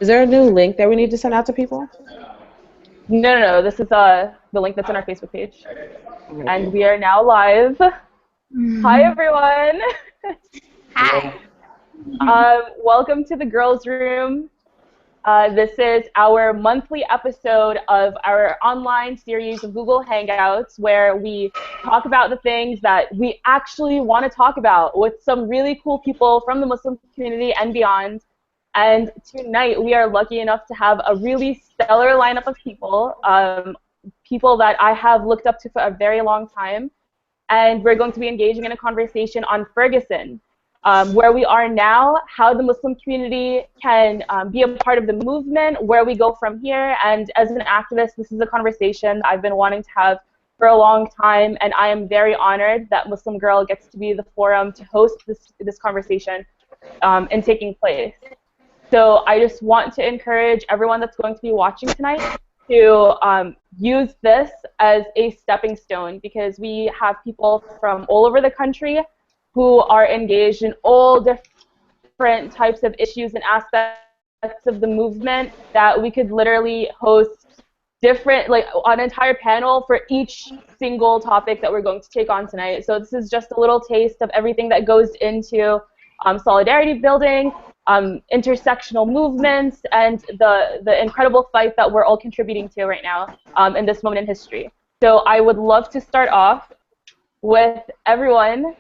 Is there a new link that we need to send out to people? No. This is the link that's on our Facebook page. Okay. And we are now live. Hi, everyone. Hi. Welcome to the Girls' Room. This is our monthly episode of our online series of Google Hangouts, where we talk about the things that we actually want to talk about with some really cool people from the Muslim community and beyond. And tonight we are lucky enough to have a really stellar lineup of people, people that I have looked up to for a very long time. And we're going to be engaging in a conversation on Ferguson, where we are now, how the Muslim community can be a part of the movement, where we go from here. And as an activist, this is a conversation I've been wanting to have for a long time, and I am very honored that Muslim Girl gets to be the forum to host this conversation and taking place. So I just want to encourage everyone that's going to be watching tonight to use this as a stepping stone, because we have people from all over the country who are engaged in all different types of issues and aspects of the movement that we could literally host an entire panel for each single topic that we're going to take on tonight. So this is just a little taste of everything that goes into solidarity building, intersectional movements, and the incredible fight that we're all contributing to right now in this moment in history. So I would love to start off with everyone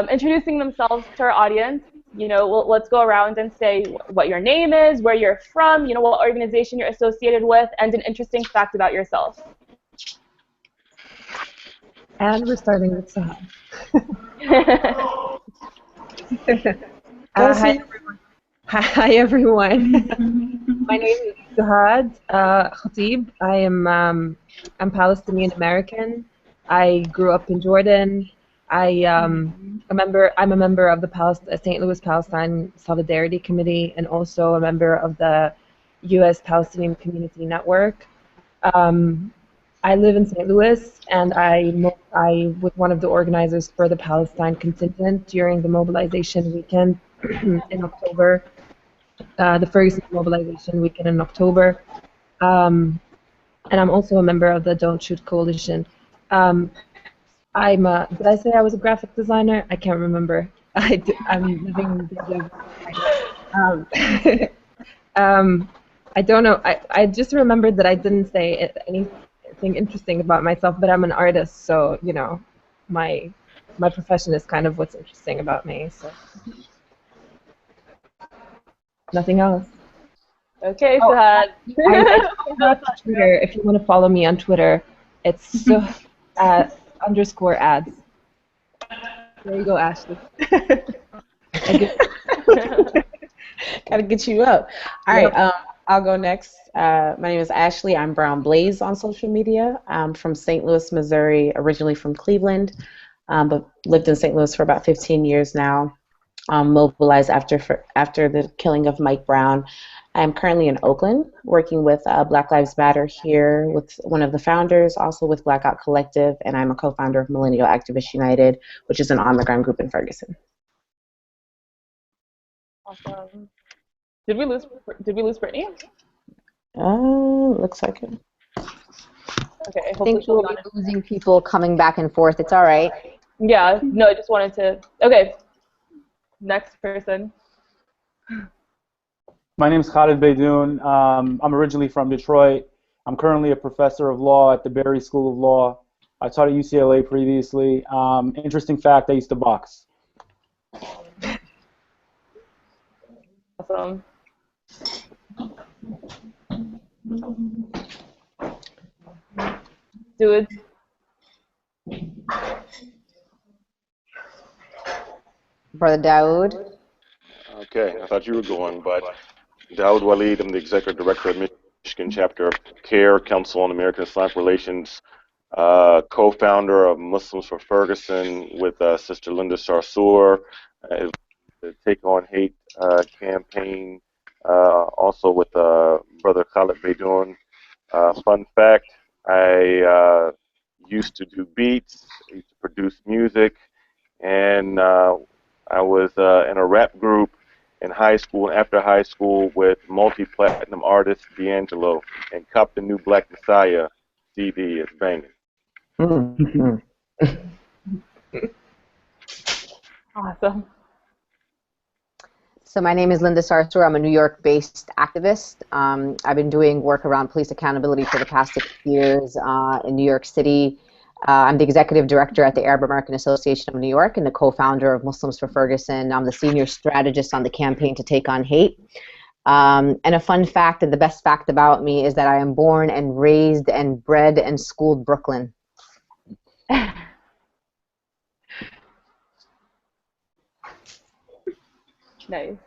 introducing themselves to our audience. You know, let's go around and say what your name is, where you're from, you know, what organization you're associated with, and an interesting fact about yourself. And we're starting with Sahab. Hi everyone. My name is Suhad Khatib. I'm Palestinian American. I grew up in Jordan. I'm a member of the St. Louis Palestine Solidarity Committee, and also a member of the U.S. Palestinian Community Network. I live in St. Louis, and I was one of the organizers for the Palestine contingent during the mobilization weekend in October, the Ferguson mobilization weekend in October. And I'm also a member of the Don't Shoot Coalition. Did I say I was a graphic designer? I can't remember. I'm living in I don't know. I just remembered that I didn't say anything interesting about myself, but I'm an artist, so you know, my profession is kind of what's interesting about me. So nothing else. Okay, Suhad. Twitter. If you want to follow me on Twitter, it's _ads. There you go, Ashley. Gotta get you up. All right, I'll go next. My name is Ashley. I'm Brown Blaze on social media. I'm from St. Louis, Missouri, originally from Cleveland, but lived in St. Louis for about 15 years now. Mobilized after the killing of Mike Brown. I'm currently in Oakland, working with Black Lives Matter here, with one of the founders, also with Blackout Collective, and I'm a co-founder of Millennial Activists United, which is an on-the-ground group in Ferguson. Awesome. Did we lose Brittany? Looks like it. Okay. I think we'll be losing people coming back and forth. It's all right. Yeah. No, I just wanted to. Okay. Next person. My name is Khalid Beydoun. I'm originally from Detroit. I'm currently a professor of law at the Berry School of Law. I taught at UCLA previously. Interesting fact, I used to box. Awesome. Dude. Brother Daoud. Okay, I thought you were going, but Daoud Walid, I'm the Executive Director of Michigan Chapter of CARE, Council on American Islamic Relations, co-founder of Muslims for Ferguson with Sister Linda Sarsour, the Take on Hate campaign, also with Brother Khalid Beydoun. Fun fact, I used to do beats, I used to produce music, and I was in a rap group in high school and after high school with multi-platinum artist D'Angelo, and Cup the New Black Messiah CD is banging. Mm-hmm. Awesome. So my name is Linda Sarsour. I'm a New York-based activist. I've been doing work around police accountability for the past 6 years in New York City. I'm the executive director at the Arab American Association of New York and the co-founder of Muslims for Ferguson. I'm the senior strategist on the campaign to take on hate. And a fun fact, and the best fact about me, is that I am born and raised and bred and schooled Brooklyn. Nice.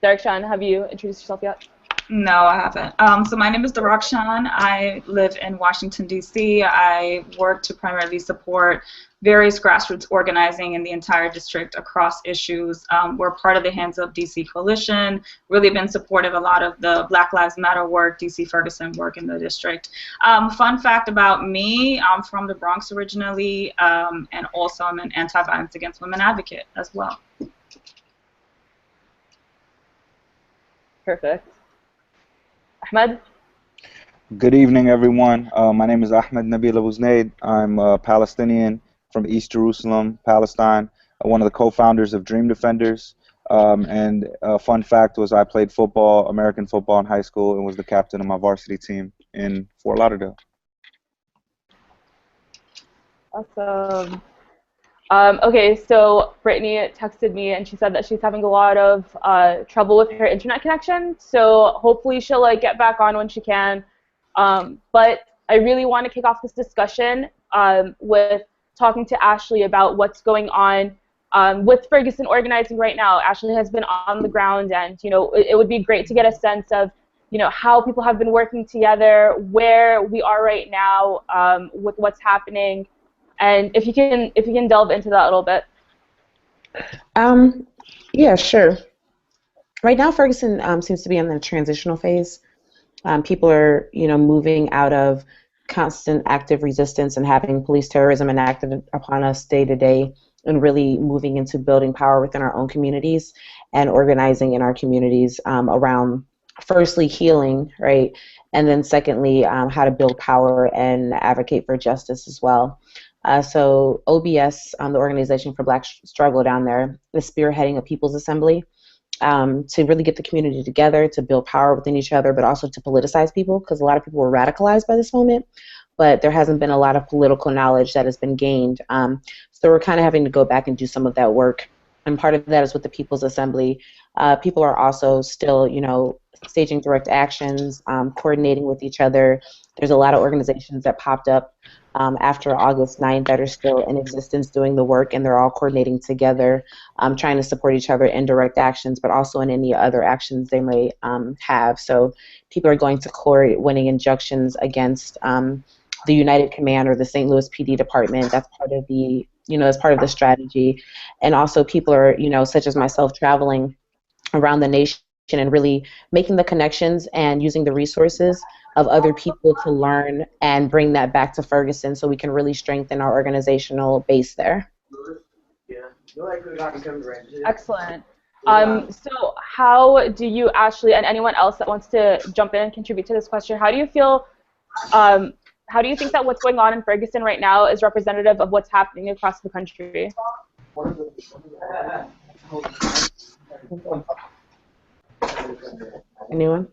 Darshan, have you introduced yourself yet? No, I haven't. So my name is Darakshan. I live in Washington, D.C. I work to primarily support various grassroots organizing in the entire district across issues. We're part of the Hands Up D.C. Coalition, really been supportive of a lot of the Black Lives Matter work, D.C. Ferguson work in the district. Fun fact about me, I'm from the Bronx originally, and also I'm an anti-violence against women advocate as well. Perfect. Ahmed? Good evening, everyone. My name is Ahmed Nabil Abu Znaid. I'm a Palestinian from East Jerusalem, Palestine, one of the co-founders of Dream Defenders. And a fun fact was I played football, American football in high school, and was the captain of my varsity team in Fort Lauderdale. Awesome. Okay, so Brittany texted me and she said that she's having a lot of trouble with her internet connection. So hopefully she'll get back on when she can. But I really want to kick off this discussion with talking to Ashley about what's going on with Ferguson organizing right now. Ashley has been on the ground, and it would be great to get a sense of how people have been working together, where we are right now with what's happening. And if you can delve into that a little bit. Yeah, sure. Right now, Ferguson seems to be in the transitional phase. People are, moving out of constant active resistance and having police terrorism enacted upon us day to day, and really moving into building power within our own communities and organizing in our communities around, firstly, healing, right? And then secondly, how to build power and advocate for justice as well. So OBS, the Organization for Black Struggle down there, is spearheading a People's Assembly to really get the community together, to build power within each other, but also to politicize people, because a lot of people were radicalized by this moment, but there hasn't been a lot of political knowledge that has been gained. So we're kind of having to go back and do some of that work, and part of that is with the People's Assembly. People are also still, staging direct actions, coordinating with each other. There's a lot of organizations that popped up after August 9th that are still in existence doing the work, and they're all coordinating together, trying to support each other in direct actions, but also in any other actions they may have. So people are going to court, winning injunctions against the United Command or the St. Louis PD department. That's part of the, as part of the strategy. And also people are, such as myself, traveling around the nation and really making the connections and using the resources of other people to learn and bring that back to Ferguson so we can really strengthen our organizational base there. Excellent. So how do you, Ashley, and anyone else that wants to jump in and contribute to this question, how do you feel, how do you think that what's going on in Ferguson right now is representative of what's happening across the country? Anyone?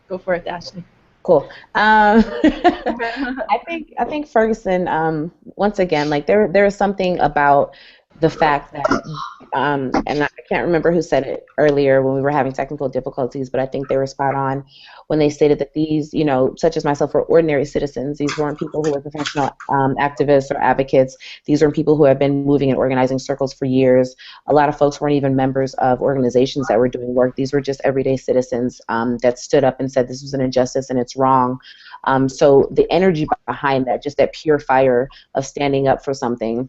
Go for it, Ashley. Cool. I think Ferguson, once again, there is something about the fact that, and I can't remember who said it earlier when we were having technical difficulties, but I think they were spot on when they stated that these, such as myself, were ordinary citizens. These weren't people who were professional activists or advocates. These were people who have been moving and organizing circles for years. A lot of folks weren't even members of organizations that were doing work. These were just everyday citizens that stood up and said this was an injustice and it's wrong. So the energy behind that, just that pure fire of standing up for something,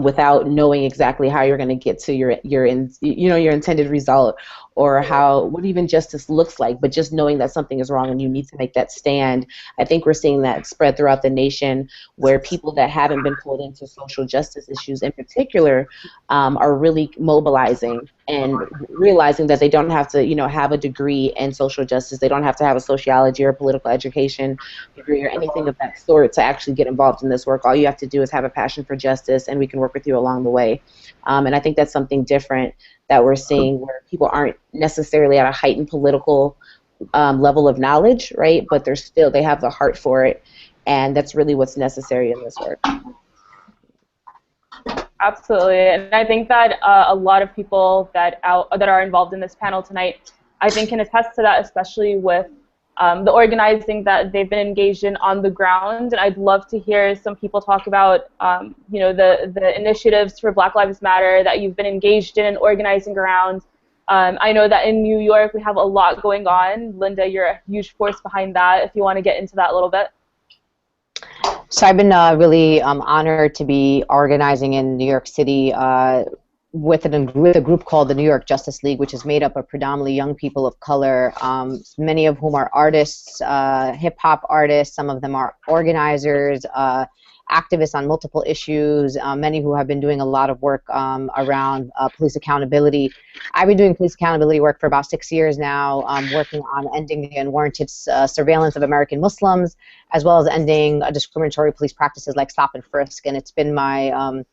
without knowing exactly how you're going to get to your intended result, or how what even justice looks like, but just knowing that something is wrong and you need to make that stand. I think we're seeing that spread throughout the nation, where people that haven't been pulled into social justice issues in particular are really mobilizing and realizing that they don't have to, have a degree in social justice. They don't have to have a sociology or political education degree or anything of that sort to actually get involved in this work. All you have to do is have a passion for justice, and we can work with you along the way. And I think that's something different that we're seeing, where people aren't necessarily at a heightened political level of knowledge, right? But they have the heart for it, and that's really what's necessary in this work. Absolutely, and I think that a lot of people that are involved in this panel tonight, I think, can attest to that, especially with the organizing that they've been engaged in on the ground. And I'd love to hear some people talk about, the initiatives for Black Lives Matter that you've been engaged in and organizing around. I know that in New York we have a lot going on. Linda, you're a huge force behind that. If you want to get into that a little bit. So I've been really honored to be organizing in New York City with a group called the New York Justice League, which is made up of predominantly young people of color, many of whom are artists, hip-hop artists. Some of them are organizers, activists on multiple issues, many who have been doing a lot of work around police accountability. I've been doing police accountability work for about 6 years now, working on ending the unwarranted surveillance of American Muslims, as well as ending discriminatory police practices like stop and frisk. And it's been my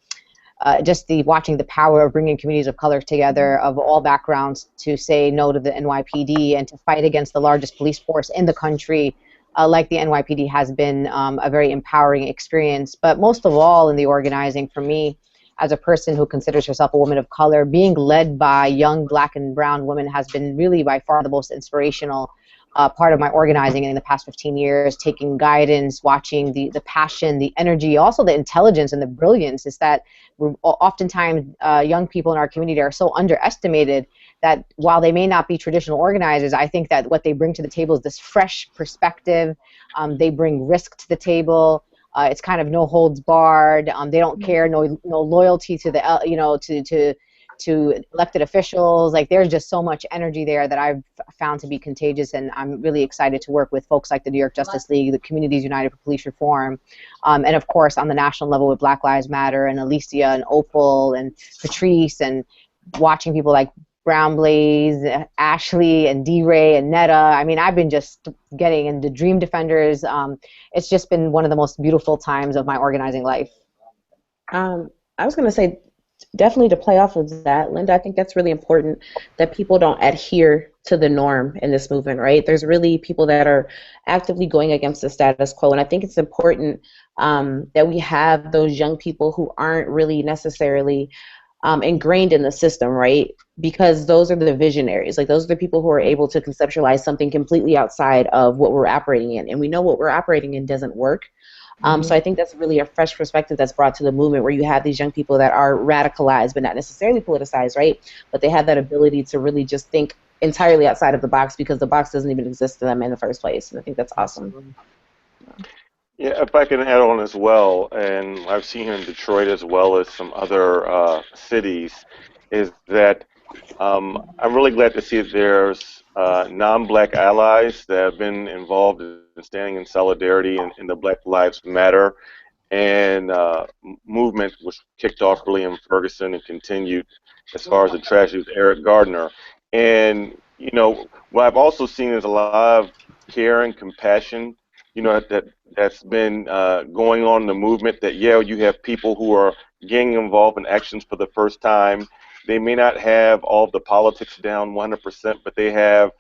watching the power of bringing communities of color together of all backgrounds to say no to the NYPD and to fight against the largest police force in the country, like the NYPD, has been a very empowering experience. But most of all, in the organizing, for me, as a person who considers herself a woman of color, being led by young Black and brown women has been really by far the most inspirational part of my organizing in the past 15 years, taking guidance, watching the passion, the energy, also the intelligence and the brilliance. Is that oftentimes young people in our community are so underestimated that while they may not be traditional organizers, I think that what they bring to the table is this fresh perspective. They bring risk to the table. It's kind of no holds barred. They don't care, no loyalty to the to elected officials. Like, there's just so much energy there that I've found to be contagious, and I'm really excited to work with folks like the New York Justice League, the Communities United for Police Reform, and of course on the national level with Black Lives Matter and Alicia and Opal and Patrice, and watching people like Brown Blaze, Ashley and D-Ray and Netta. I mean, I've been just getting into Dream Defenders. It's just been one of the most beautiful times of my organizing life. I was going to say, definitely to play off of that, Linda, I think that's really important, that people don't adhere to the norm in this movement, right? There's really people that are actively going against the status quo, and I think it's important that we have those young people who aren't really necessarily ingrained in the system, right? Because those are the visionaries. Like, those are the people who are able to conceptualize something completely outside of what we're operating in, and we know what we're operating in doesn't work. So I think that's really a fresh perspective that's brought to the movement, where you have these young people that are radicalized but not necessarily politicized, right? But they have that ability to really just think entirely outside of the box, because the box doesn't even exist to them in the first place. And I think that's awesome. Yeah, if I can add on as well, and I've seen here in Detroit as well as some other cities, is that I'm really glad to see that there's non-Black allies that have been involved in standing in solidarity in the Black Lives Matter and movement, which kicked off really in Ferguson and continued as far as the tragedy with Eric Gardner. And, what I've also seen is a lot of care and compassion, that's been going on in the movement, that, you have people who are getting involved in actions for the first time. They may not have all the politics down 100%, but they have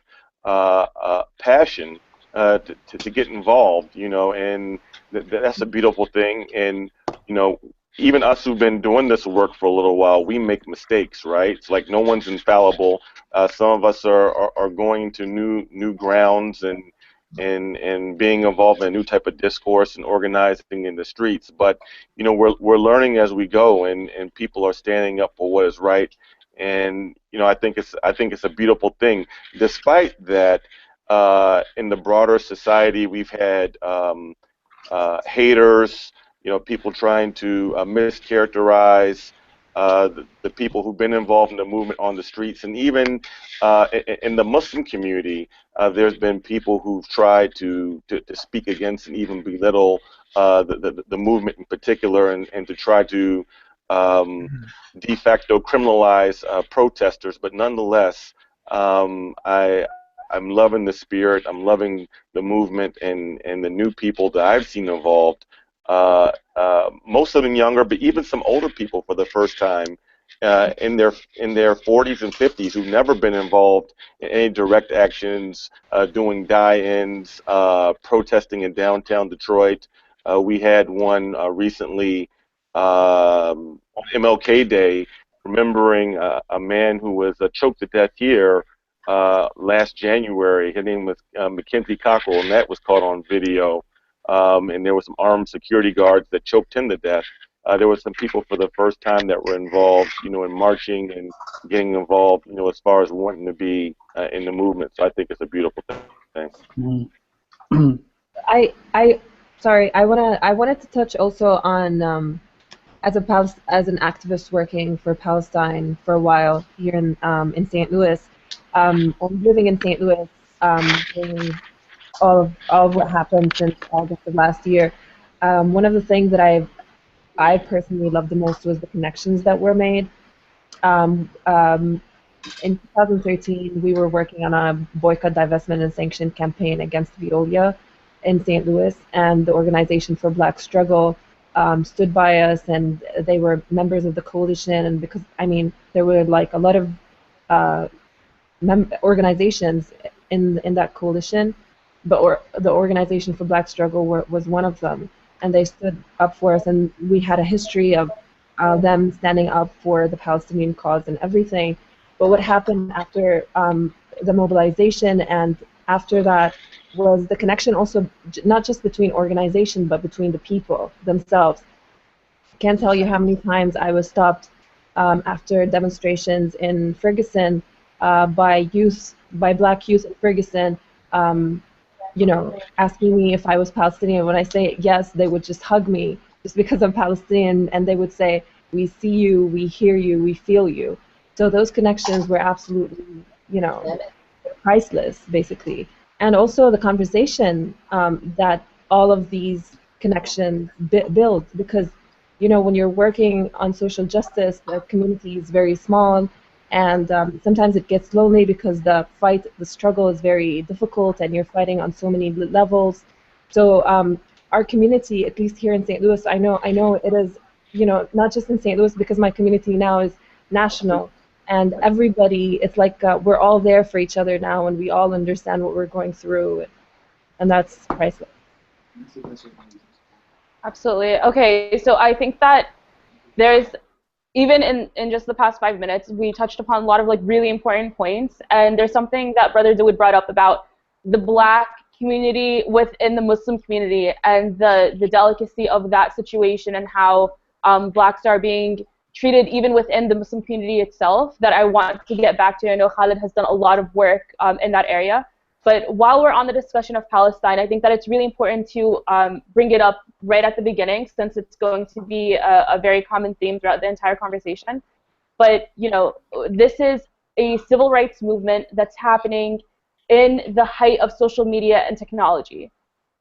passion to get involved, and that's a beautiful thing. And, even us who've been doing this work for a little while, we make mistakes, right? It's like no one's infallible. Some of us are going to new grounds and being involved in a new type of discourse and organizing in the streets. But we're learning as we go, and people are standing up for what is right. And I think it's a beautiful thing. Despite that, in the broader society, we've had haters, people trying to mischaracterize the people who've been involved in the movement on the streets, and even in the Muslim community, there's been people who've tried to speak against and even belittle the movement in particular, and to try to de facto criminalize protesters. But nonetheless, I'm loving the spirit. I'm loving the movement and the new people that I've seen involved. Most of them younger, but even some older people for the first time in their 40s and 50s who've never been involved in any direct actions, doing die-ins, protesting in downtown Detroit. We had one recently on MLK Day, remembering a man who was choked to death here last January. His name was Mackenzie Cockrell, and that was caught on video. And there were some armed security guards that choked him to death. There were some people for the first time that were involved, in marching and getting involved, as far as wanting to be in the movement. So I think it's a beautiful thing. I wanted to touch also on as an activist working for Palestine for a while here in St. Louis. I'm living in St. Louis during all of what happened since August of last year. One of the things that I personally loved the most was the connections that were made. In 2013, we were working on a boycott, divestment, and sanction campaign against Veolia in St. Louis, and the Organization for Black Struggle stood by us, and they were members of the coalition. And because, there were like a lot of organizations in that coalition, but the Organization for Black Struggle was one of them, and they stood up for us, and we had a history of them standing up for the Palestinian cause and everything. But what happened after the mobilization and after that was the connection also not just between organization but between the people themselves. I can't tell you how many times I was stopped after demonstrations in Ferguson by black youth in Ferguson, asking me if I was Palestinian. When I say yes, they would just hug me just because I'm Palestinian, and they would say, "We see you, we hear you, we feel you." So those connections were absolutely, priceless, basically. And also the conversation that all of these connections build, because, when you're working on social justice, the community is very small, and sometimes it gets lonely because the struggle is very difficult, and you're fighting on so many levels. So our community, at least here in St. Louis, I know it is, not just in St. Louis, because my community now is national, and everybody, it's like we're all there for each other now, and we all understand what we're going through, and that's priceless. Absolutely. Okay, so I think that there's, even in just the past 5 minutes, we touched upon a lot of really important points, and there's something that Brother Dawood brought up about the Black community within the Muslim community and the delicacy of that situation, and how Blacks are being treated even within the Muslim community itself, that I want to get back to. I know Khalid has done a lot of work in that area. But while we're on the discussion of Palestine, I think that it's really important to bring it up right at the beginning, since it's going to be a very common theme throughout the entire conversation. But, this is a civil rights movement that's happening in the height of social media and technology,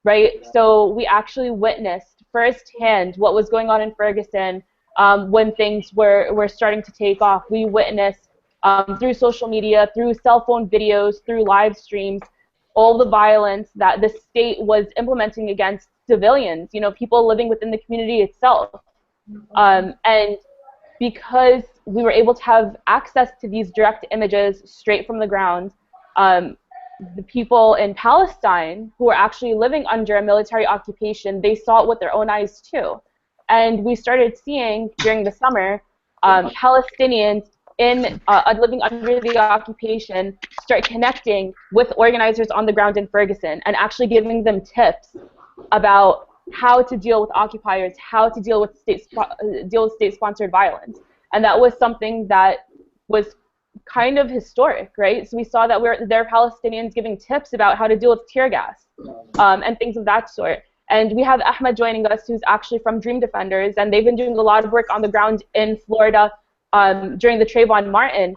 right? So we actually witnessed firsthand what was going on in Ferguson when things were starting to take off. We witnessed through social media, through cell phone videos, through live streams, all the violence that the state was implementing against civilians, people living within the community itself. And because we were able to have access to these direct images straight from the ground, the people in Palestine who were actually living under a military occupation, they saw it with their own eyes too. And we started seeing during the summer Palestinians living under the occupation start connecting with organizers on the ground in Ferguson and actually giving them tips about how to deal with occupiers, how to deal with state-sponsored violence. And that was something that was kind of historic, right? So we saw that there are Palestinians giving tips about how to deal with tear gas and things of that sort. And we have Ahmed joining us, who's actually from Dream Defenders, and they've been doing a lot of work on the ground in Florida during the Trayvon Martin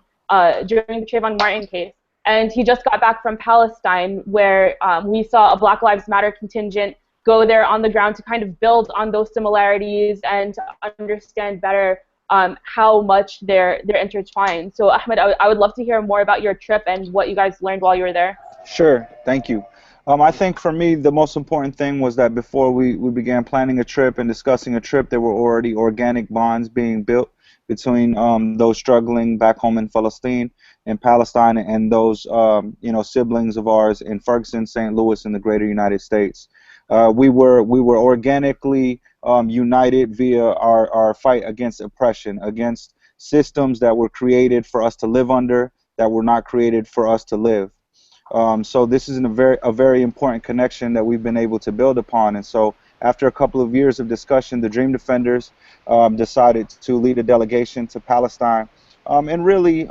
case. And he just got back from Palestine, where we saw a Black Lives Matter contingent go there on the ground to kind of build on those similarities and to understand better how much they're intertwined. So Ahmed, I would love to hear more about your trip and what you guys learned while you were there. Sure, thank you. I think for me, the most important thing was that before we began planning a trip and discussing a trip, there were already organic bonds being built between those struggling back home in Palestine, and those siblings of ours in Ferguson, St. Louis, and the greater United States. We were organically united via our fight against oppression, against systems that were created for us to live under, that were not created for us to live. So this is a very important connection that we've been able to build upon. And so after a couple of years of discussion, the Dream Defenders decided to lead a delegation to Palestine, and really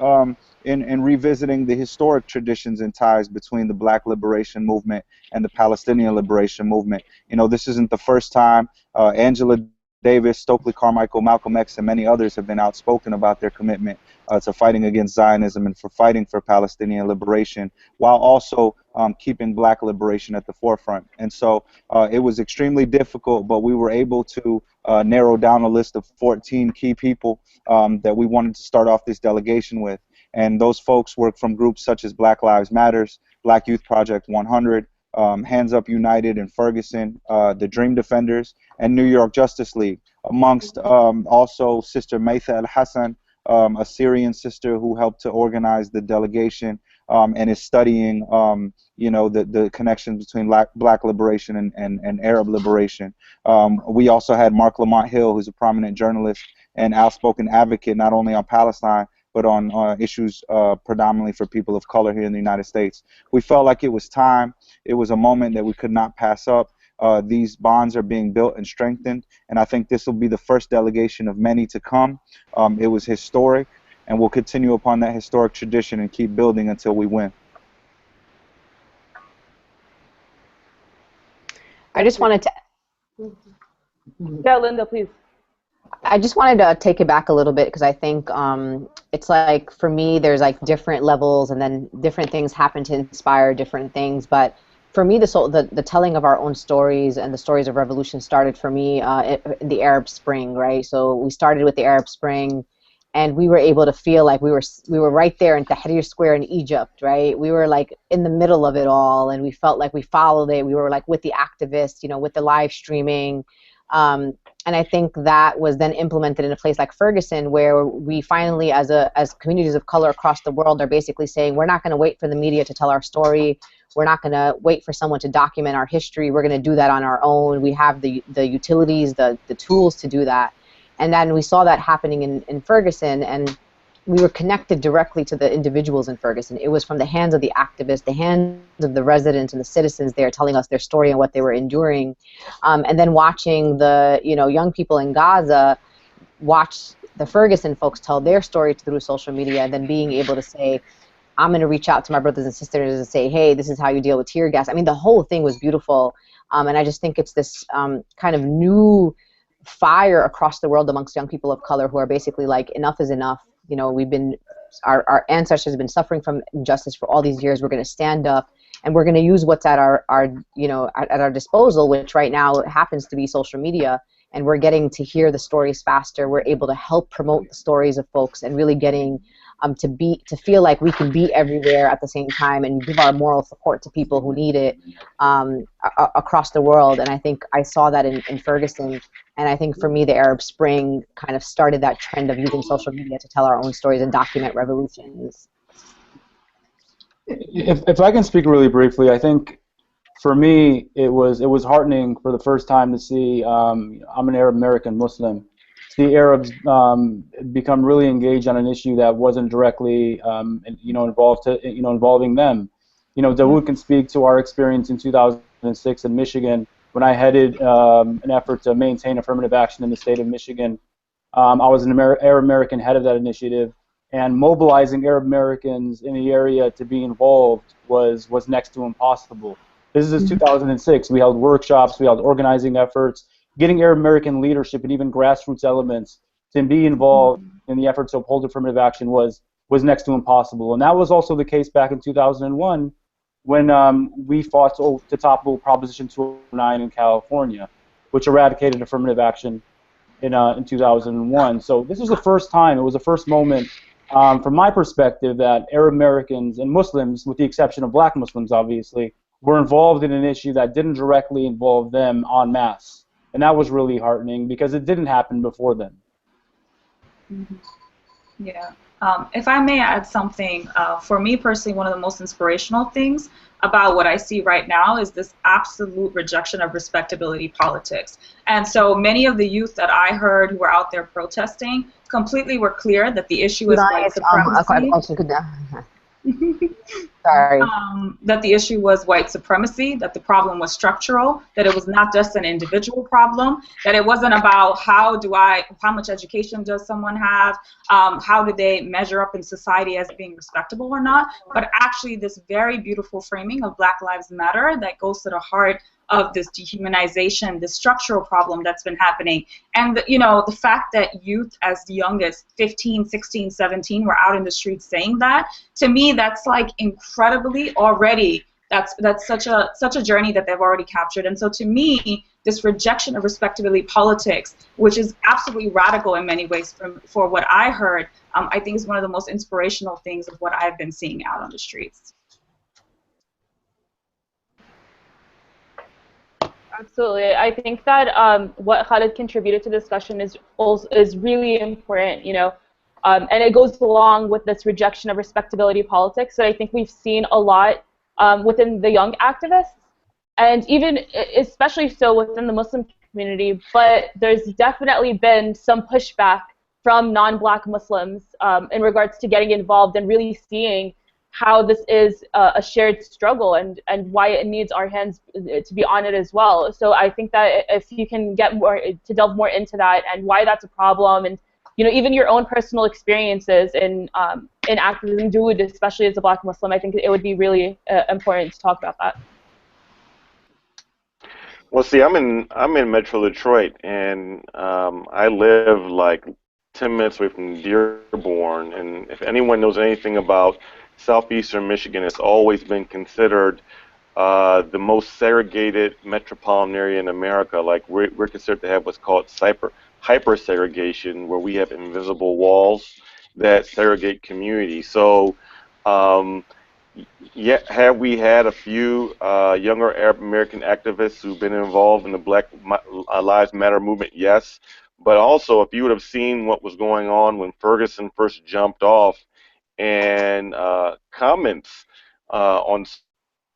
in revisiting the historic traditions and ties between the Black Liberation Movement and the Palestinian Liberation Movement. You know, this isn't the first time. Angela Davis, Stokely Carmichael, Malcolm X, and many others have been outspoken about their commitment to fighting against Zionism and for fighting for Palestinian liberation, while also keeping Black liberation at the forefront. And so it was extremely difficult, but we were able to narrow down a list of 14 key people that we wanted to start off this delegation with. And those folks work from groups such as Black Lives Matters, Black Youth Project 100, Hands Up United in Ferguson, the Dream Defenders, and New York Justice League, amongst also Sister Maytha El-Hassan, a Syrian sister who helped to organize the delegation and is studying, the connections between Black liberation and Arab liberation. We also had Mark Lamont Hill, who's a prominent journalist and outspoken advocate not only on Palestine, but on issues predominantly for people of color here in the United States. We felt like it was time. It was a moment that we could not pass up. These bonds are being built and strengthened, and I think this will be the first delegation of many to come. It was historic, and we'll continue upon that historic tradition and keep building until we win. I just wanted to... Yeah, Linda, please. I just wanted to take it back a little bit because I think it's like, for me, there's like different levels and then different things happen to inspire different things. But for me, the telling of our own stories and the stories of revolution started for me in the Arab Spring, right? So we started with the Arab Spring, and we were able to feel like we were right there in Tahrir Square in Egypt, right? We were like in the middle of it all, and we felt like we followed it. We were like with the activists, with the live streaming. And I think that was then implemented in a place like Ferguson, where we finally, as communities of color across the world, are basically saying, we're not going to wait for the media to tell our story. We're not going to wait for someone to document our history. We're going to do that on our own. We have the utilities, the tools to do that. And then we saw that happening in Ferguson, and we were connected directly to the individuals in Ferguson. It was from the hands of the activists, the hands of the residents and the citizens there telling us their story and what they were enduring. And then watching the young people in Gaza watch the Ferguson folks tell their story through social media, and then being able to say, I'm going to reach out to my brothers and sisters and say, hey, this is how you deal with tear gas. I mean, the whole thing was beautiful. And I just think it's this kind of new fire across the world amongst young people of color who are basically like, enough is enough. Our ancestors have been suffering from injustice for all these years. We're going to stand up, and we're going to use what's at our disposal, which right now happens to be social media. And we're getting to hear the stories faster. We're able to help promote the stories of folks, and really getting to feel like we can be everywhere at the same time and give our moral support to people who need it across the world. And I think I saw that in Ferguson. And I think for me, the Arab Spring kind of started that trend of using social media to tell our own stories and document revolutions. If I can speak really briefly, I think for me it was heartening for the first time to see, I'm an Arab American Muslim, see Arabs become really engaged on an issue that wasn't directly involving them. Dawood can speak to our experience in 2006 in Michigan when I headed an effort to maintain affirmative action in the state of Michigan. I was an Arab American head of that initiative, and mobilizing Arab Americans in the area to be involved was next to impossible. This is 2006. We held workshops, we held organizing efforts, getting Arab American leadership and even grassroots elements to be involved in the effort to uphold affirmative action was next to impossible. And that was also the case back in 2001 when we fought to topple Proposition 209 in California, which eradicated affirmative action in 2001. So this was the first time, it was the first moment, from my perspective, that Arab Americans and Muslims, with the exception of black Muslims, obviously, were involved in an issue that didn't directly involve them en masse. And that was really heartening because it didn't happen before then. Mm-hmm. Yeah. If I may add something, for me personally, one of the most inspirational things about what I see right now is this absolute rejection of respectability politics. And so many of the youth that I heard who were out there protesting completely were clear that the issue is white supremacy. Sorry. That the issue was white supremacy, that the problem was structural, that it was not just an individual problem, that it wasn't about how much education does someone have, how do they measure up in society as being respectable or not, but actually this very beautiful framing of Black Lives Matter that goes to the heart of this dehumanization, this structural problem that's been happening. And the fact that youth as young as 15, 16, 17 were out in the streets saying that, to me that's like incredibly already, that's such a journey that they've already captured. And so to me, this rejection of respectability politics, which is absolutely radical in many ways for what I heard, I think is one of the most inspirational things of what I've been seeing out on the streets. Absolutely. I think that what Khalid contributed to the discussion is really important, and it goes along with this rejection of respectability politics that I think we've seen a lot within the young activists, and even especially so within the Muslim community, but there's definitely been some pushback from non-Black Muslims in regards to getting involved and really seeing how this is a shared struggle and why it needs our hands to be on it as well. So I think that if you can get to delve more into that and why that's a problem, and even your own personal experiences in activism, Dawood, especially as a Black Muslim, I think it would be really important to talk about that. Well, see, I'm in Metro Detroit, and I live like 10 minutes away from Dearborn, and if anyone knows anything about southeastern Michigan, it's always been considered the most segregated metropolitan area in America. Like we're considered to have what's called hyper-segregation, where we have invisible walls that segregate communities. So have we had a few younger Arab American activists who've been involved in the Black Lives Matter movement? Yes. But also, if you would have seen what was going on when Ferguson first jumped off, and comments on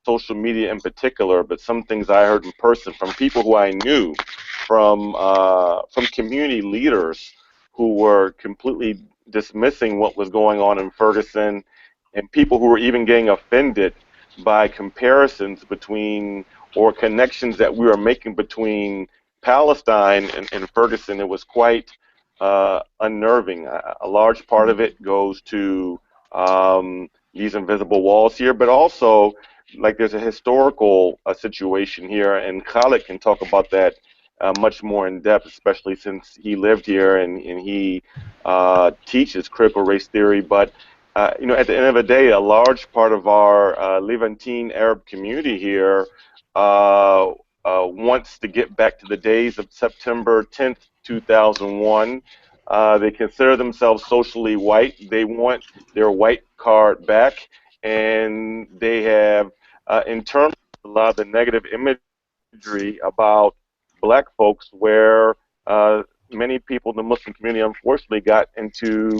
social media in particular, but some things I heard in person from people who I knew, from community leaders who were completely dismissing what was going on in Ferguson, and people who were even getting offended by comparisons between or connections that we were making between Palestine and Ferguson. It was quite unnerving. A large part of it goes to these invisible walls here, but also like there's a historical situation here, and Khalid can talk about that much more in depth, especially since he lived here and he teaches critical race theory. But at the end of the day, a large part of our Levantine Arab community here wants to get back to the days of September 10th, 2001. They consider themselves socially white. They want their white card back, and they have internalized a lot of the negative imagery about Black folks, where many people in the Muslim community unfortunately got into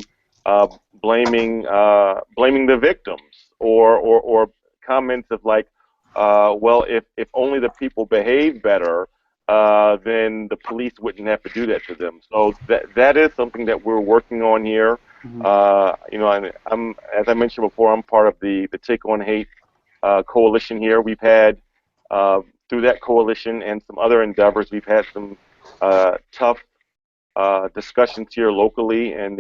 blaming the victims, or comments of like, well, if only the people behave better, then the police wouldn't have to do that to them. So that is something that we're working on here. I'm, as I mentioned before, I'm part of the Take on Hate coalition here. We've had through that coalition and some other endeavors, we've had some tough discussions here locally and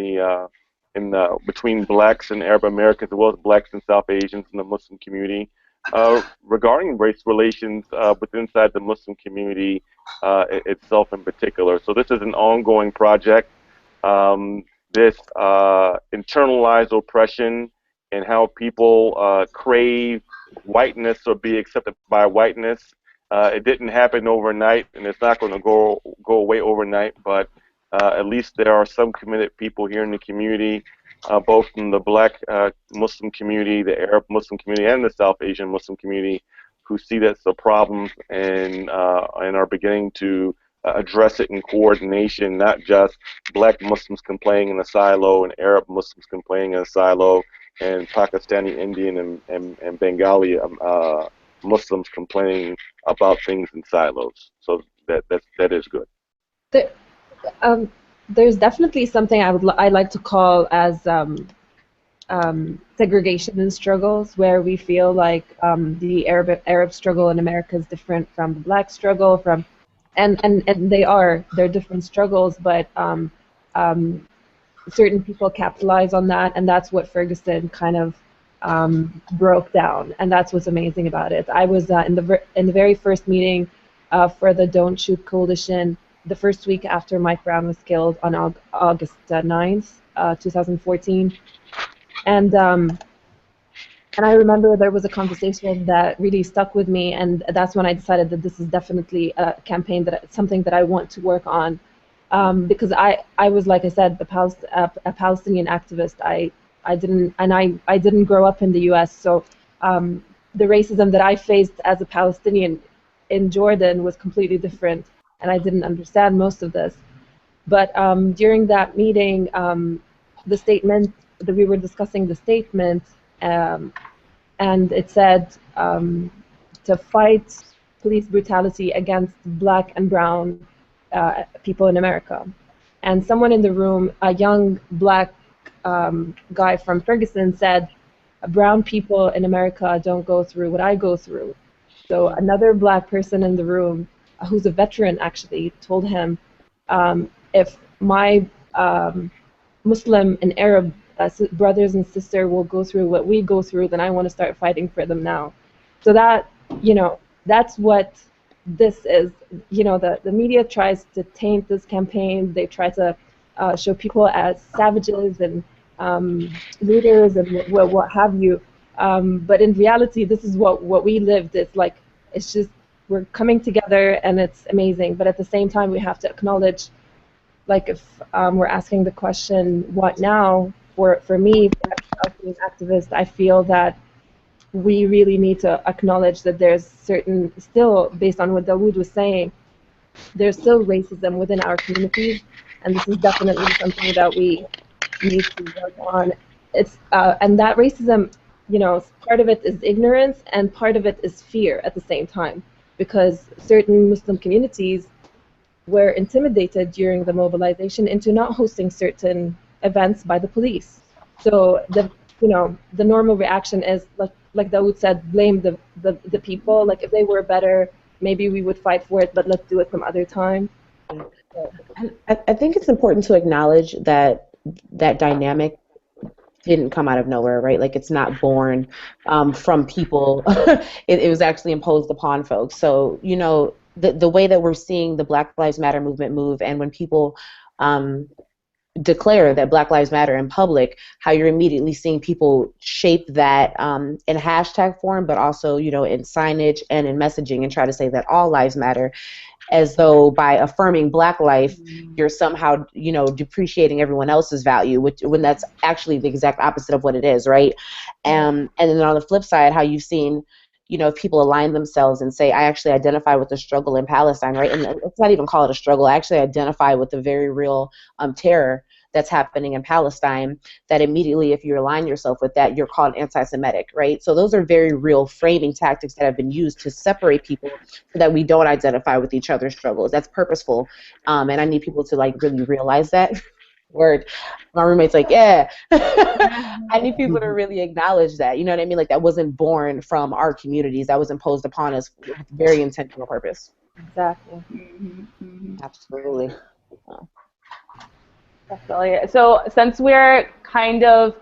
between Blacks and Arab Americans, as well as Blacks and South Asians in the Muslim community, regarding race relations inside the Muslim community itself in particular. So this is an ongoing project. this internalized oppression and how people crave whiteness or be accepted by whiteness. It didn't happen overnight, and it's not going to go away overnight. But at least there are some committed people here in the community, both in the Black Muslim community, the Arab Muslim community, and the South Asian Muslim community, who see that's a problem and are beginning to address it in coordination, not just Black Muslims complaining in a silo and Arab Muslims complaining in a silo, and Pakistani, Indian, and Bengali Muslims complaining about things in silos. So that is good. There, there's definitely something I like to call as segregation and struggles, where we feel like the Arab struggle in America is different from the Black struggle, and they're different struggles, but certain people capitalize on that, and that's what Ferguson kind of broke down, and that's what's amazing about it. I was in the very first meeting for the Don't Shoot Coalition the first week after Mike Brown was killed on August 9th, 2014, and I remember there was a conversation that really stuck with me, and that's when I decided that this is definitely a campaign something that I want to work on, because I was, like I said, a Palestinian activist. I didn't grow up in the U.S., so the racism that I faced as a Palestinian in Jordan was completely different, and I didn't understand most of this. But during that meeting, the statement that we were discussing, the statement, and it said to fight police brutality against Black and brown people in America. And someone in the room, a young Black guy from Ferguson, said, brown people in America don't go through what I go through. So another Black person in the room, who's a veteran actually, told him, if my Muslim and Arab brothers and sisters will go through what we go through, then I want to start fighting for them now. So that, that's what this is. The media tries to taint this campaign. They try to show people as savages and looters and what have you. But in reality, this is what we lived. It's just we're coming together, and it's amazing. But at the same time, we have to acknowledge, like, if we're asking the question, what now? For me, as an activist, I feel that we really need to acknowledge that there's still, based on what Dawood was saying, there's still racism within our communities, and this is definitely something that we need to work on. And that racism, part of it is ignorance, and part of it is fear at the same time, because certain Muslim communities were intimidated during the mobilization into not hosting certain events by the police. So the normal reaction is, like Dawood said, blame the people. Like, if they were better, maybe we would fight for it, but let's do it some other time. And I think it's important to acknowledge that dynamic didn't come out of nowhere, right? Like, it's not born from people. It was actually imposed upon folks. So, the way that we're seeing the Black Lives Matter movement move, and when people declare that Black Lives Matter in public, how you're immediately seeing people shape that in hashtag form, but also, in signage and in messaging, and try to say that all lives matter, as though by affirming Black life, you're somehow, depreciating everyone else's value, when that's actually the exact opposite of what it is, right? And then on the flip side, how you've seen, if people align themselves and say, I actually identify with the struggle in Palestine, right? And let's not even call it a struggle. I actually identify with the very real terror that's happening in Palestine, that immediately, if you align yourself with that, you're called anti-Semitic, right? So those are very real framing tactics that have been used to separate people so that we don't identify with each other's struggles. That's purposeful, and I need people to, really realize that. Word. My roommate's like, yeah. I need people to really acknowledge that. You know what I mean? Like, that wasn't born from our communities. That was imposed upon us with very intentional purpose. Exactly. Absolutely. Definitely. So since we're kind of,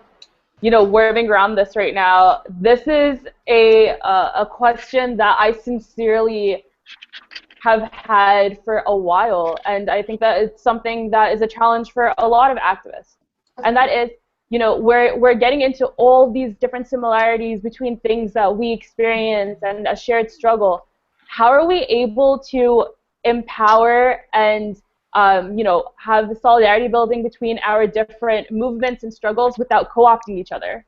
whirling around this right now, this is a question that I sincerely have had for a while, and I think that it's something that is a challenge for a lot of activists. and that is, we're getting into all these different similarities between things that we experience and a shared struggle. How are we able to empower and have the solidarity building between our different movements and struggles without co-opting each other?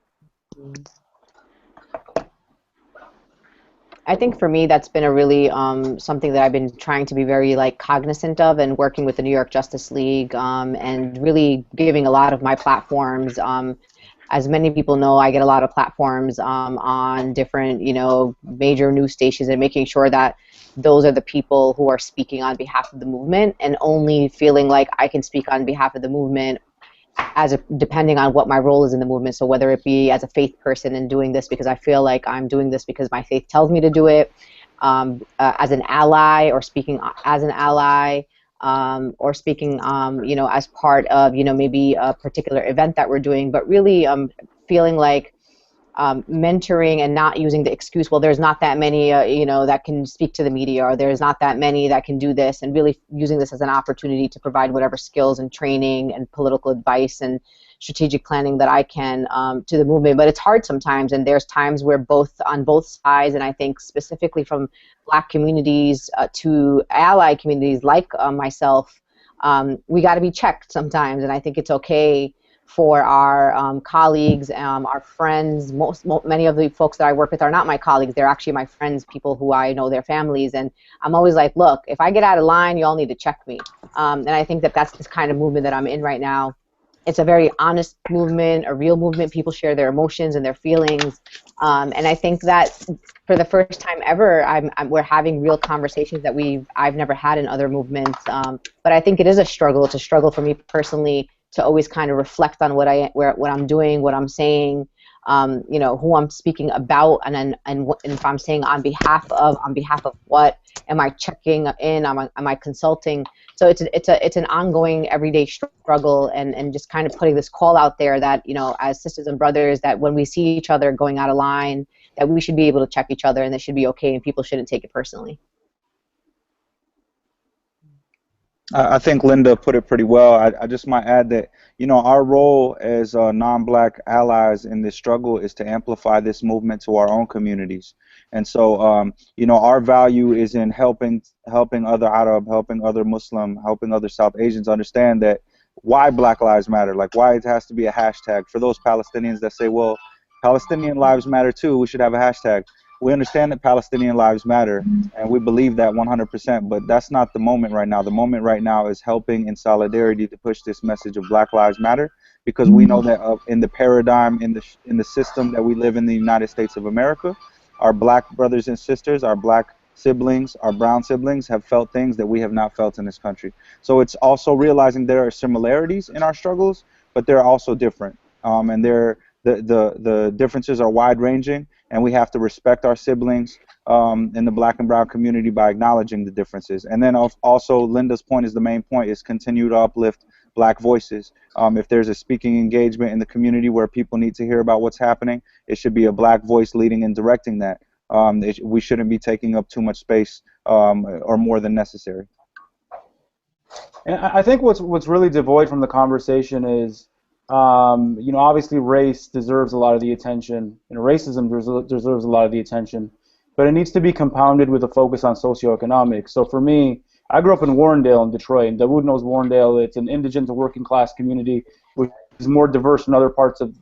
I think for me that's been a really something that I've been trying to be very cognizant of, and working with the New York Justice League, and really giving a lot of my platforms. As many people know, I get a lot of platforms on different major news stations, and making sure that those are the people who are speaking on behalf of the movement, and only feeling like I can speak on behalf of the movement depending on what my role is in the movement. So whether it be as a faith person and doing this because I feel like I'm doing this because my faith tells me to do it, as an ally, or speaking as an ally, or speaking as part of maybe a particular event that we're doing, but really feeling like mentoring and not using the excuse, well, there's not that many that can speak to the media, or there's not that many that can do this, and really using this as an opportunity to provide whatever skills and training and political advice and strategic planning that I can to the movement. But it's hard sometimes, and there's times where on both sides, and I think specifically from Black communities to ally communities like myself, we got to be checked sometimes, and I think it's okay for our colleagues, our friends. Many of the folks that I work with are not my colleagues. They're actually my friends, people who I know their families. And I'm always like, look, if I get out of line, you all need to check me. And I think that that's this kind of movement that I'm in right now. It's a very honest movement, a real movement. People share their emotions and their feelings. And I think that for the first time ever, we're having real conversations that I've never had in other movements. But I think it is a struggle. It's a struggle for me personally to always kind of reflect on what I'm doing, what I'm saying, who I'm speaking about, and if I'm saying on behalf of what, am I checking in, am I consulting? So it's an ongoing everyday struggle, and just kind of putting this call out there that as sisters and brothers, that when we see each other going out of line, that we should be able to check each other, and this should be okay, and people shouldn't take it personally. I think Linda put it pretty well. I just might add that, our role as non-Black allies in this struggle is to amplify this movement to our own communities. And so, our value is in helping other Arab, helping other Muslim, helping other South Asians understand that why Black Lives Matter, like why it has to be a hashtag. For those Palestinians that say, well, Palestinian lives matter too, we should have a hashtag. We understand that Palestinian lives matter, and we believe that 100%, but that's not the moment right now. The moment right now is helping in solidarity to push this message of Black Lives Matter, because we know that in the paradigm, in the system that we live in the United States of America, our Black brothers and sisters, our Black siblings, our brown siblings have felt things that we have not felt in this country. So it's also realizing there are similarities in our struggles, but they're also different, and the differences are wide-ranging, and we have to respect our siblings in the Black and brown community by acknowledging the differences. And then also Linda's point is the main point, is continue to uplift Black voices. If there's a speaking engagement in the community where people need to hear about what's happening, it should be a Black voice leading and directing that. We shouldn't be taking up too much space or more than necessary. And I think what's really devoid from the conversation is, obviously race deserves a lot of the attention, and racism deserves a lot of the attention, but it needs to be compounded with a focus on socioeconomics. So for me, I grew up in Warrendale in Detroit, and Dawood knows Warrendale. It's an indigent to working class community, which is more diverse than other parts of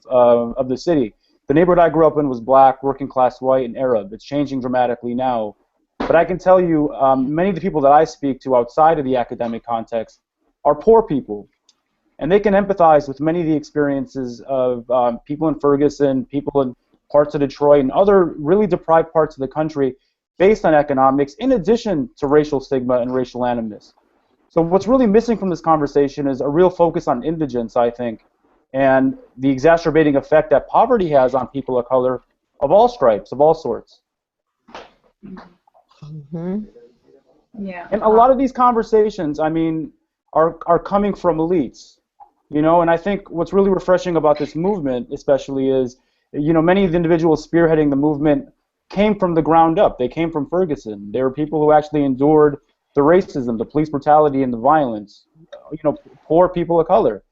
the city. The neighborhood I grew up in was Black, working class, white, and Arab. It's changing dramatically now. But I can tell you, many of the people that I speak to outside of the academic context are poor people. And they can empathize with many of the experiences of people in Ferguson, people in parts of Detroit, and other really deprived parts of the country based on economics, in addition to racial stigma and racial animus. So what's really missing from this conversation is a real focus on indigence, I think, and the exacerbating effect that poverty has on people of color of all stripes, of all sorts. Mm-hmm. Yeah. And a lot of these conversations, are coming from elites. And I think what's really refreshing about this movement, especially, is, many of the individuals spearheading the movement came from the ground up. They came from Ferguson. They were people who actually endured the racism, the police brutality, and the violence. Poor people of color.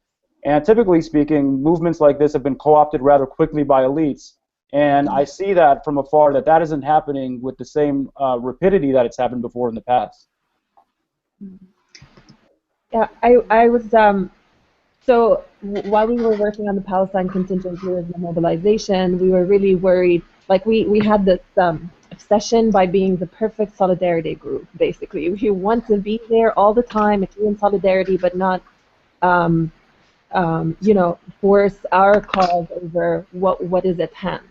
And typically speaking, movements like this have been co-opted rather quickly by elites. And I see that from afar that isn't happening with the same rapidity that it's happened before in the past. Yeah, I was so while we were working on the Palestine contingent during the mobilization, we were really worried. Like we had this obsession by being the perfect solidarity group. Basically, we want to be there all the time and be in solidarity, but not force our cause over what is at hand.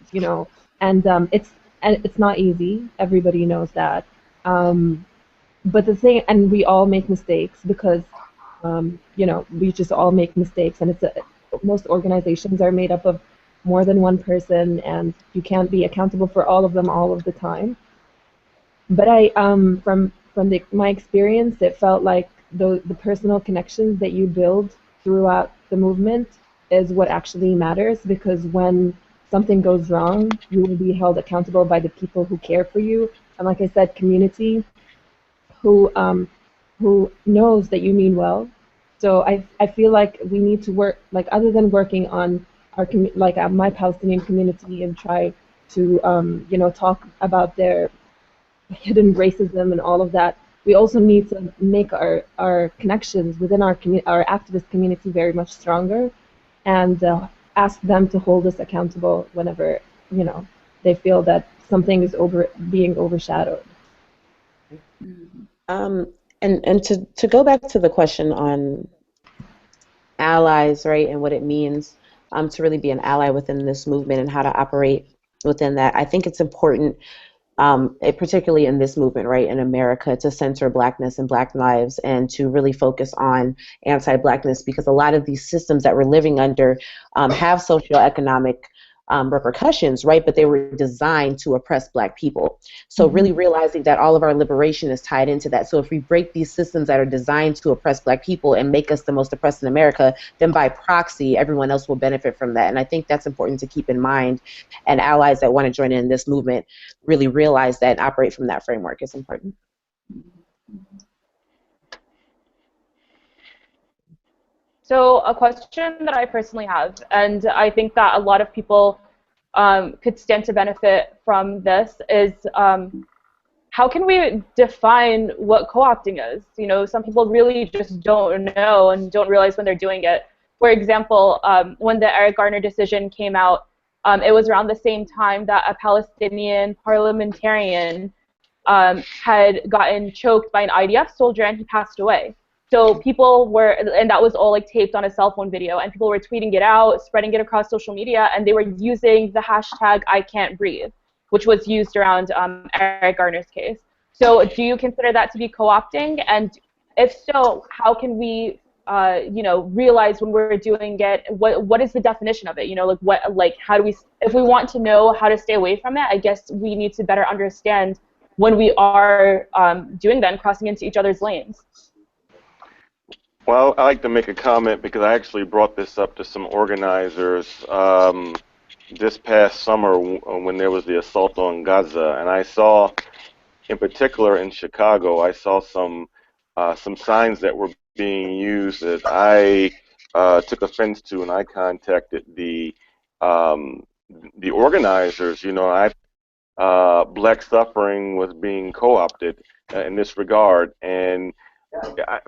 And it's not easy. Everybody knows that. But the thing, and we all make mistakes because we just all make mistakes, and most organizations are made up of more than one person, and you can't be accountable for all of them all of the time. But from my experience, it felt like the personal connections that you build throughout the movement is what actually matters, because when something goes wrong, you will be held accountable by the people who care for you. And like I said, community who knows that you mean well. So I feel like we need to work, like, other than working on our my Palestinian community and try to talk about their hidden racism and all of that. We also need to make our connections within our activist community very much stronger, and ask them to hold us accountable whenever they feel that something is being overshadowed. And to go back to the question on allies, right, and what it means to really be an ally within this movement and how to operate within that, I think it's important, particularly in this movement, right, in America, to center Blackness and Black lives and to really focus on anti-Blackness, because a lot of these systems that we're living under have socioeconomic repercussions, right? But they were designed to oppress Black people. So really realizing that all of our liberation is tied into that. So if we break these systems that are designed to oppress Black people and make us the most oppressed in America, then by proxy, everyone else will benefit from that. And I think that's important to keep in mind. And allies that want to join in this movement really realize that and operate from that framework is important. So a question that I personally have, and I think that a lot of people could stand to benefit from this, is how can we define what co-opting is? Some people really just don't know and don't realize when they're doing it. For example, when the Eric Garner decision came out, it was around the same time that a Palestinian parliamentarian had gotten choked by an IDF soldier and he passed away. So people were, and that was all like taped on a cell phone video, and people were tweeting it out, spreading it across social media, and they were using the hashtag #ICan'tBreathe, which was used around Eric Garner's case. So do you consider that to be co-opting? And if so, how can we realize when we're doing it? What is the definition of it? How do we, if we want to know how to stay away from it, I guess we need to better understand when we are doing that and crossing into each other's lanes. Well, I like to make a comment because I actually brought this up to some organizers this past summer when there was the assault on Gaza, and I saw, in particular in Chicago, I saw some signs that were being used that I took offense to, and I contacted the organizers. Black suffering was being co-opted in this regard, and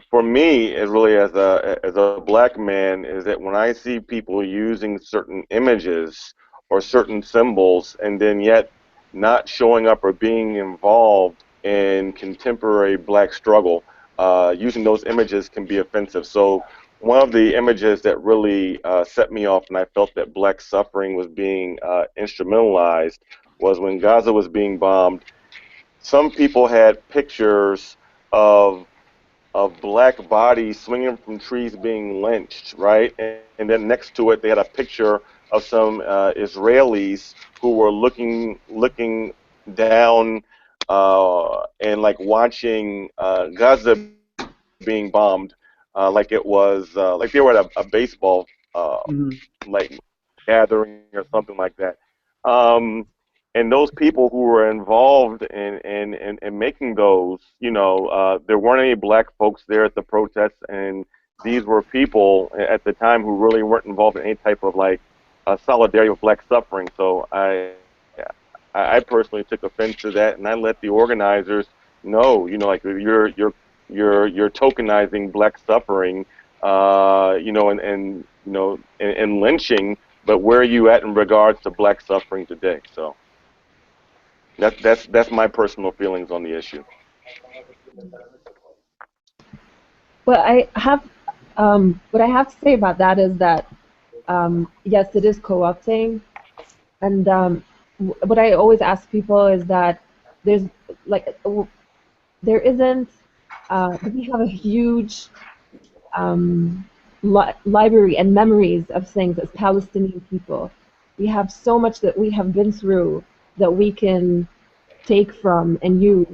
for me, it really as a Black man, is that when I see people using certain images or certain symbols and then yet not showing up or being involved in contemporary Black struggle, using those images can be offensive. So one of the images that really set me off, and I felt that Black suffering was being instrumentalized, was when Gaza was being bombed. Some people had pictures of Black bodies swinging from trees being lynched, right? And then next to it, they had a picture of some Israelis who were looking down and like watching Gaza being bombed, like it was like they were at a baseball like gathering or something like that. And those people who were involved in making those, there weren't any Black folks there at the protests, and these were people at the time who really weren't involved in any type of like solidarity with black suffering. So I personally took offense to that, and I let the organizers know, you know, like you're tokenizing black suffering, you know, and you know, and lynching. But where are you at in regards to black suffering today? So that's my personal feelings on the issue. Well, what I have to say about that is that yes, it is co-opting, and what I always ask people is that there's like there isn't we have a huge library and memories of things as Palestinian people. We have so much that we have been through that we can take from and use.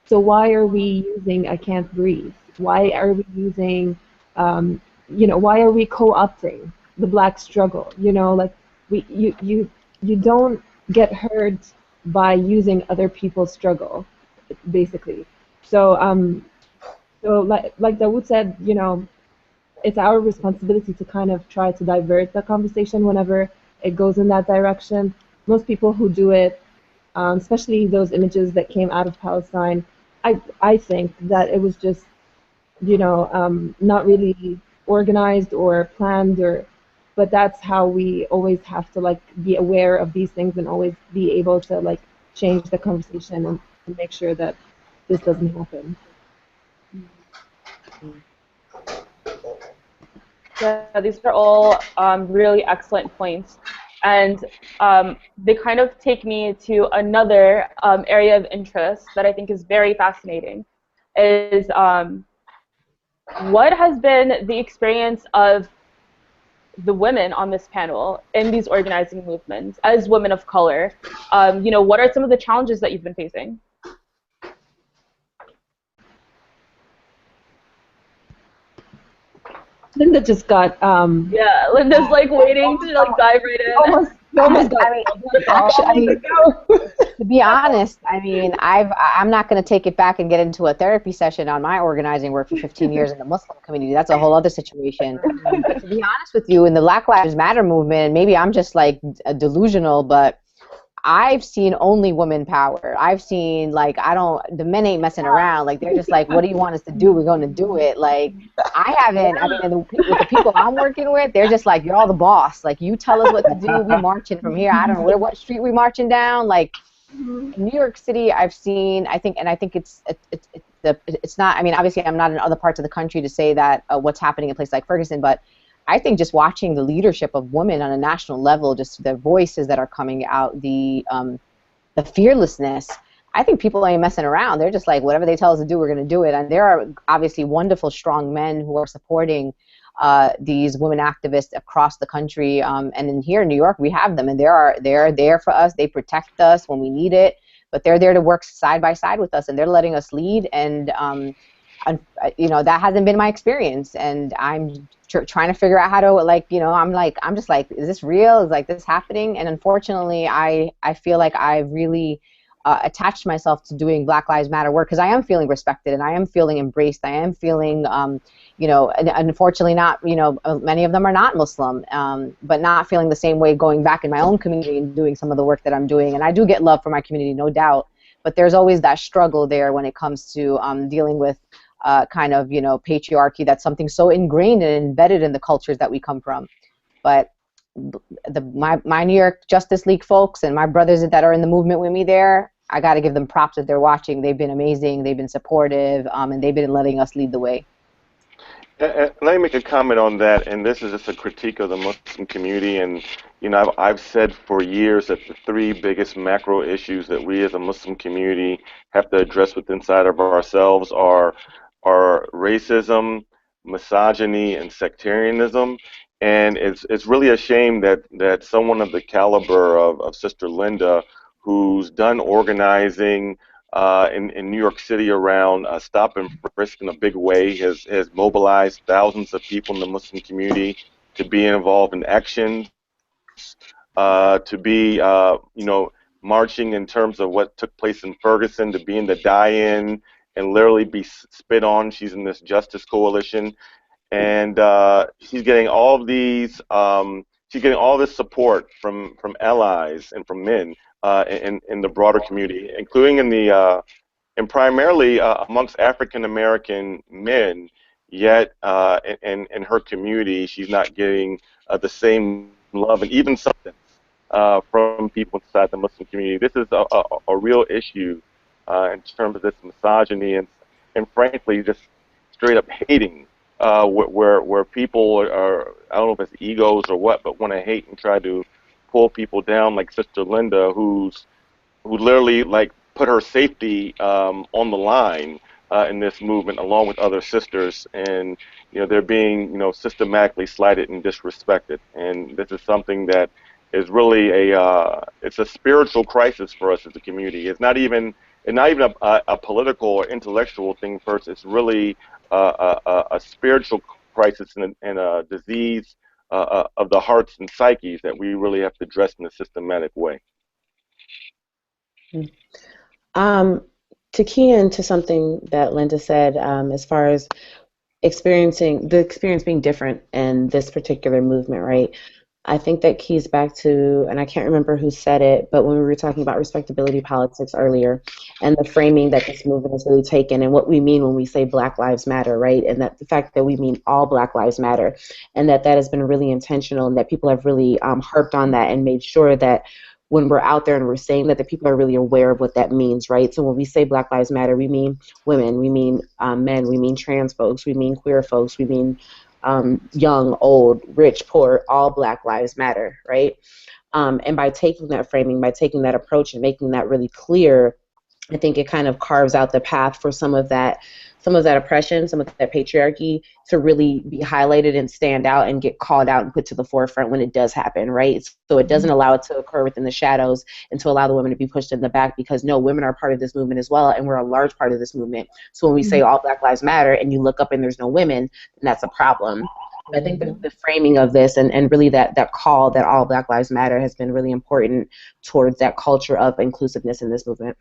So why are we using I can't breathe? Why are we using, why are we co-opting the black struggle? You know, like you don't get hurt by using other people's struggle, basically. So like Dawood said, you know, it's our responsibility to kind of try to divert the conversation whenever it goes in that direction. Most people who do it, especially those images that came out of Palestine, I think that it was just, you know, not really organized or planned, but that's how we always have to like be aware of these things and always be able to like change the conversation and make sure that this doesn't happen. Yeah, these are all really excellent points. And they kind of take me to another area of interest that I think is very fascinating, is what has been the experience of the women on this panel in these organizing movements as women of color? You know, what are some of the challenges that you've been facing? Linda just got yeah, Linda's like waiting to like dive right in. Almost got actually, to be honest, I mean, I'm not going to take it back and get into a therapy session on my organizing work for 15 years in the Muslim community. That's a whole other situation. But to be honest with you, in the Black Lives Matter movement, maybe I'm just like delusional, but I've seen only women power. I've seen like the men ain't messing around. Like they're just like, what do you want us to do? We're going to do it. Like I mean, with the people I'm working with, they're just like, you're all the boss. Like you tell us what to do. We marching from here. I don't know what street we marching down. Like in New York City, I've seen. I think it's not. I mean, obviously, I'm not in other parts of the country to say that what's happening in a place like Ferguson, but I think just watching the leadership of women on a national level, just the voices that are coming out, the fearlessness, I think people ain't messing around. They're just like, whatever they tell us to do, we're going to do it. And there are obviously wonderful, strong men who are supporting these women activists across the country. And in here in New York, we have them, and they're there for us. They protect us when we need it, but they're there to work side by side with us, and they're letting us lead. And you know, that hasn't been my experience, and I'm trying to figure out how to, like, you know, I'm just like, is this real? Is like this happening? And unfortunately, I feel like I've really attached myself to doing Black Lives Matter work because I am feeling respected and I am feeling embraced. I am feeling, you know, and unfortunately not, you know, many of them are not Muslim, but not feeling the same way going back in my own community and doing some of the work that I'm doing. And I do get love for my community, no doubt, but there's always that struggle there when it comes to dealing with kind of, you know, patriarchy. That's something so ingrained and embedded in the cultures that we come from. But my New York Justice League folks and my brothers that are in the movement with me there, I got to give them props if they're watching. They've been amazing. They've been supportive, and they've been letting us lead the way. Let me make a comment on that, and this is just a critique of the Muslim community. And you know, I've said for years that the three biggest macro issues that we as a Muslim community have to address within inside of ourselves are racism, misogyny, and sectarianism. And it's really a shame that someone of the caliber of Sister Linda, who's done organizing in New York City around stop and frisk in a big way, has mobilized thousands of people in the Muslim community to be involved in actions, to be you know, marching in terms of what took place in Ferguson, to be in the die-in and literally be spit on. She's in this justice coalition. and she's getting all of these. She's getting all this support from allies and from men in the broader community, including in the and primarily amongst African American men. Yet in her community, she's not getting the same love and even substance from people inside the Muslim community. This is a real issue in terms of this misogyny and frankly, just straight up hating, where people are, I don't know if it's egos or what, but want to hate and try to pull people down, like Sister Linda, who literally like put her safety on the line in this movement, along with other sisters, and they're being systematically slighted and disrespected, and this is something that is really it's a spiritual crisis for us as a community. It's not even a political or intellectual thing first. It's really a spiritual crisis and a disease of the hearts and psyches that we really have to address in a systematic way. To key into something that Linda said, as far as the experience being different in this particular movement, right? I think that keys back to, and I can't remember who said it, but when we were talking about respectability politics earlier, and the framing that this movement has really taken, and what we mean when we say Black Lives Matter, right? And that the fact that we mean all Black Lives Matter, and that has been really intentional, and that people have really harped on that and made sure that when we're out there and we're saying that, the people are really aware of what that means, right? So when we say Black Lives Matter, we mean women, we mean men, we mean trans folks, we mean queer folks, we mean young, old, rich, poor, all Black Lives Matter, right? And by taking that framing, by taking that approach and making that really clear, I think it kind of carves out the path for some of that oppression, some of that patriarchy to really be highlighted and stand out and get called out and put to the forefront when it does happen, right? So it doesn't allow it to occur within the shadows and to allow the women to be pushed in the back, because no, women are part of this movement as well, and we're a large part of this movement. So when we say all Black Lives Matter and you look up and there's no women, then that's a problem. I think the framing of this and really that call that all Black Lives Matter has been really important towards that culture of inclusiveness in this movement.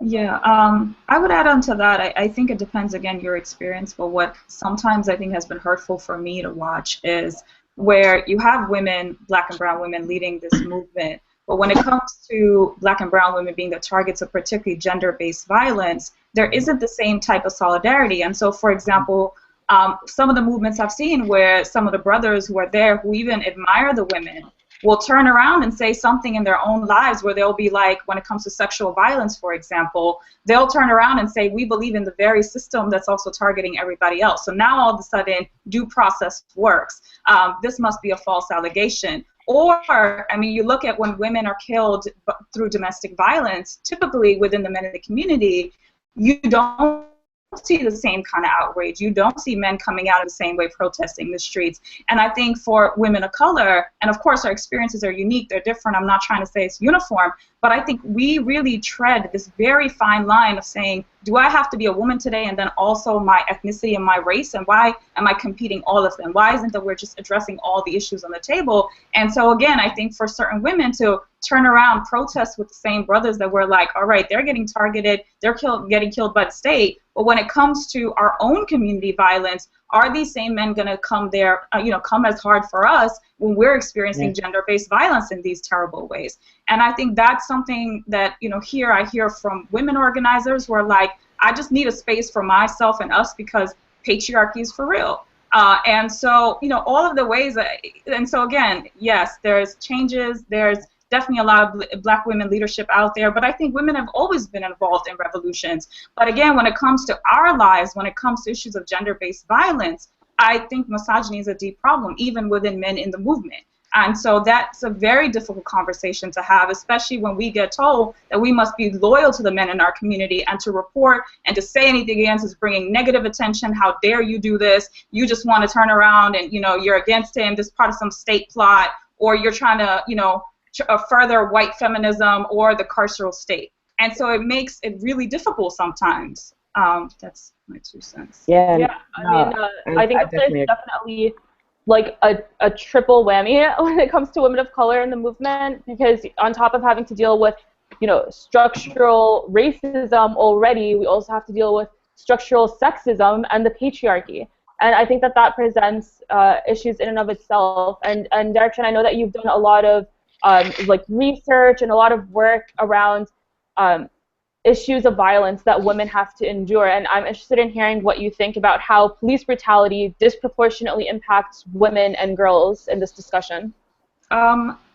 Yeah, I would add on to that. I think it depends, again, your experience, but what sometimes I think has been hurtful for me to watch is where you have women, Black and brown women, leading this movement, but when it comes to Black and brown women being the targets of particularly gender-based violence, there isn't the same type of solidarity. And so, for example, some of the movements I've seen where some of the brothers who are there who even admire the women will turn around and say something in their own lives where they'll be like, when it comes to sexual violence, for example, they'll turn around and say, we believe in the very system that's also targeting everybody else. So now all of a sudden, due process works. This must be a false allegation. Or, I mean, you look at when women are killed through domestic violence, typically within the men in the community, you don't see the same kind of outrage. You don't see men coming out in the same way protesting the streets. And I think for women of color, and of course our experiences are unique, they're different, I'm not trying to say it's uniform, but I think we really tread this very fine line of saying, do I have to be a woman today and then also my ethnicity and my race, and why am I competing all of them? Why isn't that we're just addressing all the issues on the table? And so again, I think for certain women to turn around, protest with the same brothers that were like, all right, they're getting targeted, they're getting killed by the state, but when it comes to our own community violence, are these same men going to come there, come as hard for us when we're experiencing gender-based violence in these terrible ways? And I think that's something that, here I hear from women organizers who are like, I just need a space for myself and us because patriarchy is for real. And so, all of the ways, and so again, yes, there's changes, there's definitely a lot of Black women leadership out there, but I think women have always been involved in revolutions. But again, when it comes to our lives, when it comes to issues of gender-based violence, I think misogyny is a deep problem, even within men in the movement. And so that's a very difficult conversation to have, especially when we get told that we must be loyal to the men in our community, and to report and to say anything against is bringing negative attention. How dare you do this? You just want to turn around and, you're against him. This is part of some state plot, or you're trying to, further white feminism or the carceral state. And so it makes it really difficult sometimes. That's my 2 cents. Yeah, I think there's definitely like a triple whammy when it comes to women of color in the movement, because on top of having to deal with, structural racism already, we also have to deal with structural sexism and the patriarchy. And I think that that presents issues in and of itself. And Darshan, I know that you've done a lot of like research and a lot of work around issues of violence that women have to endure. And I'm interested in hearing what you think about how police brutality disproportionately impacts women and girls in this discussion.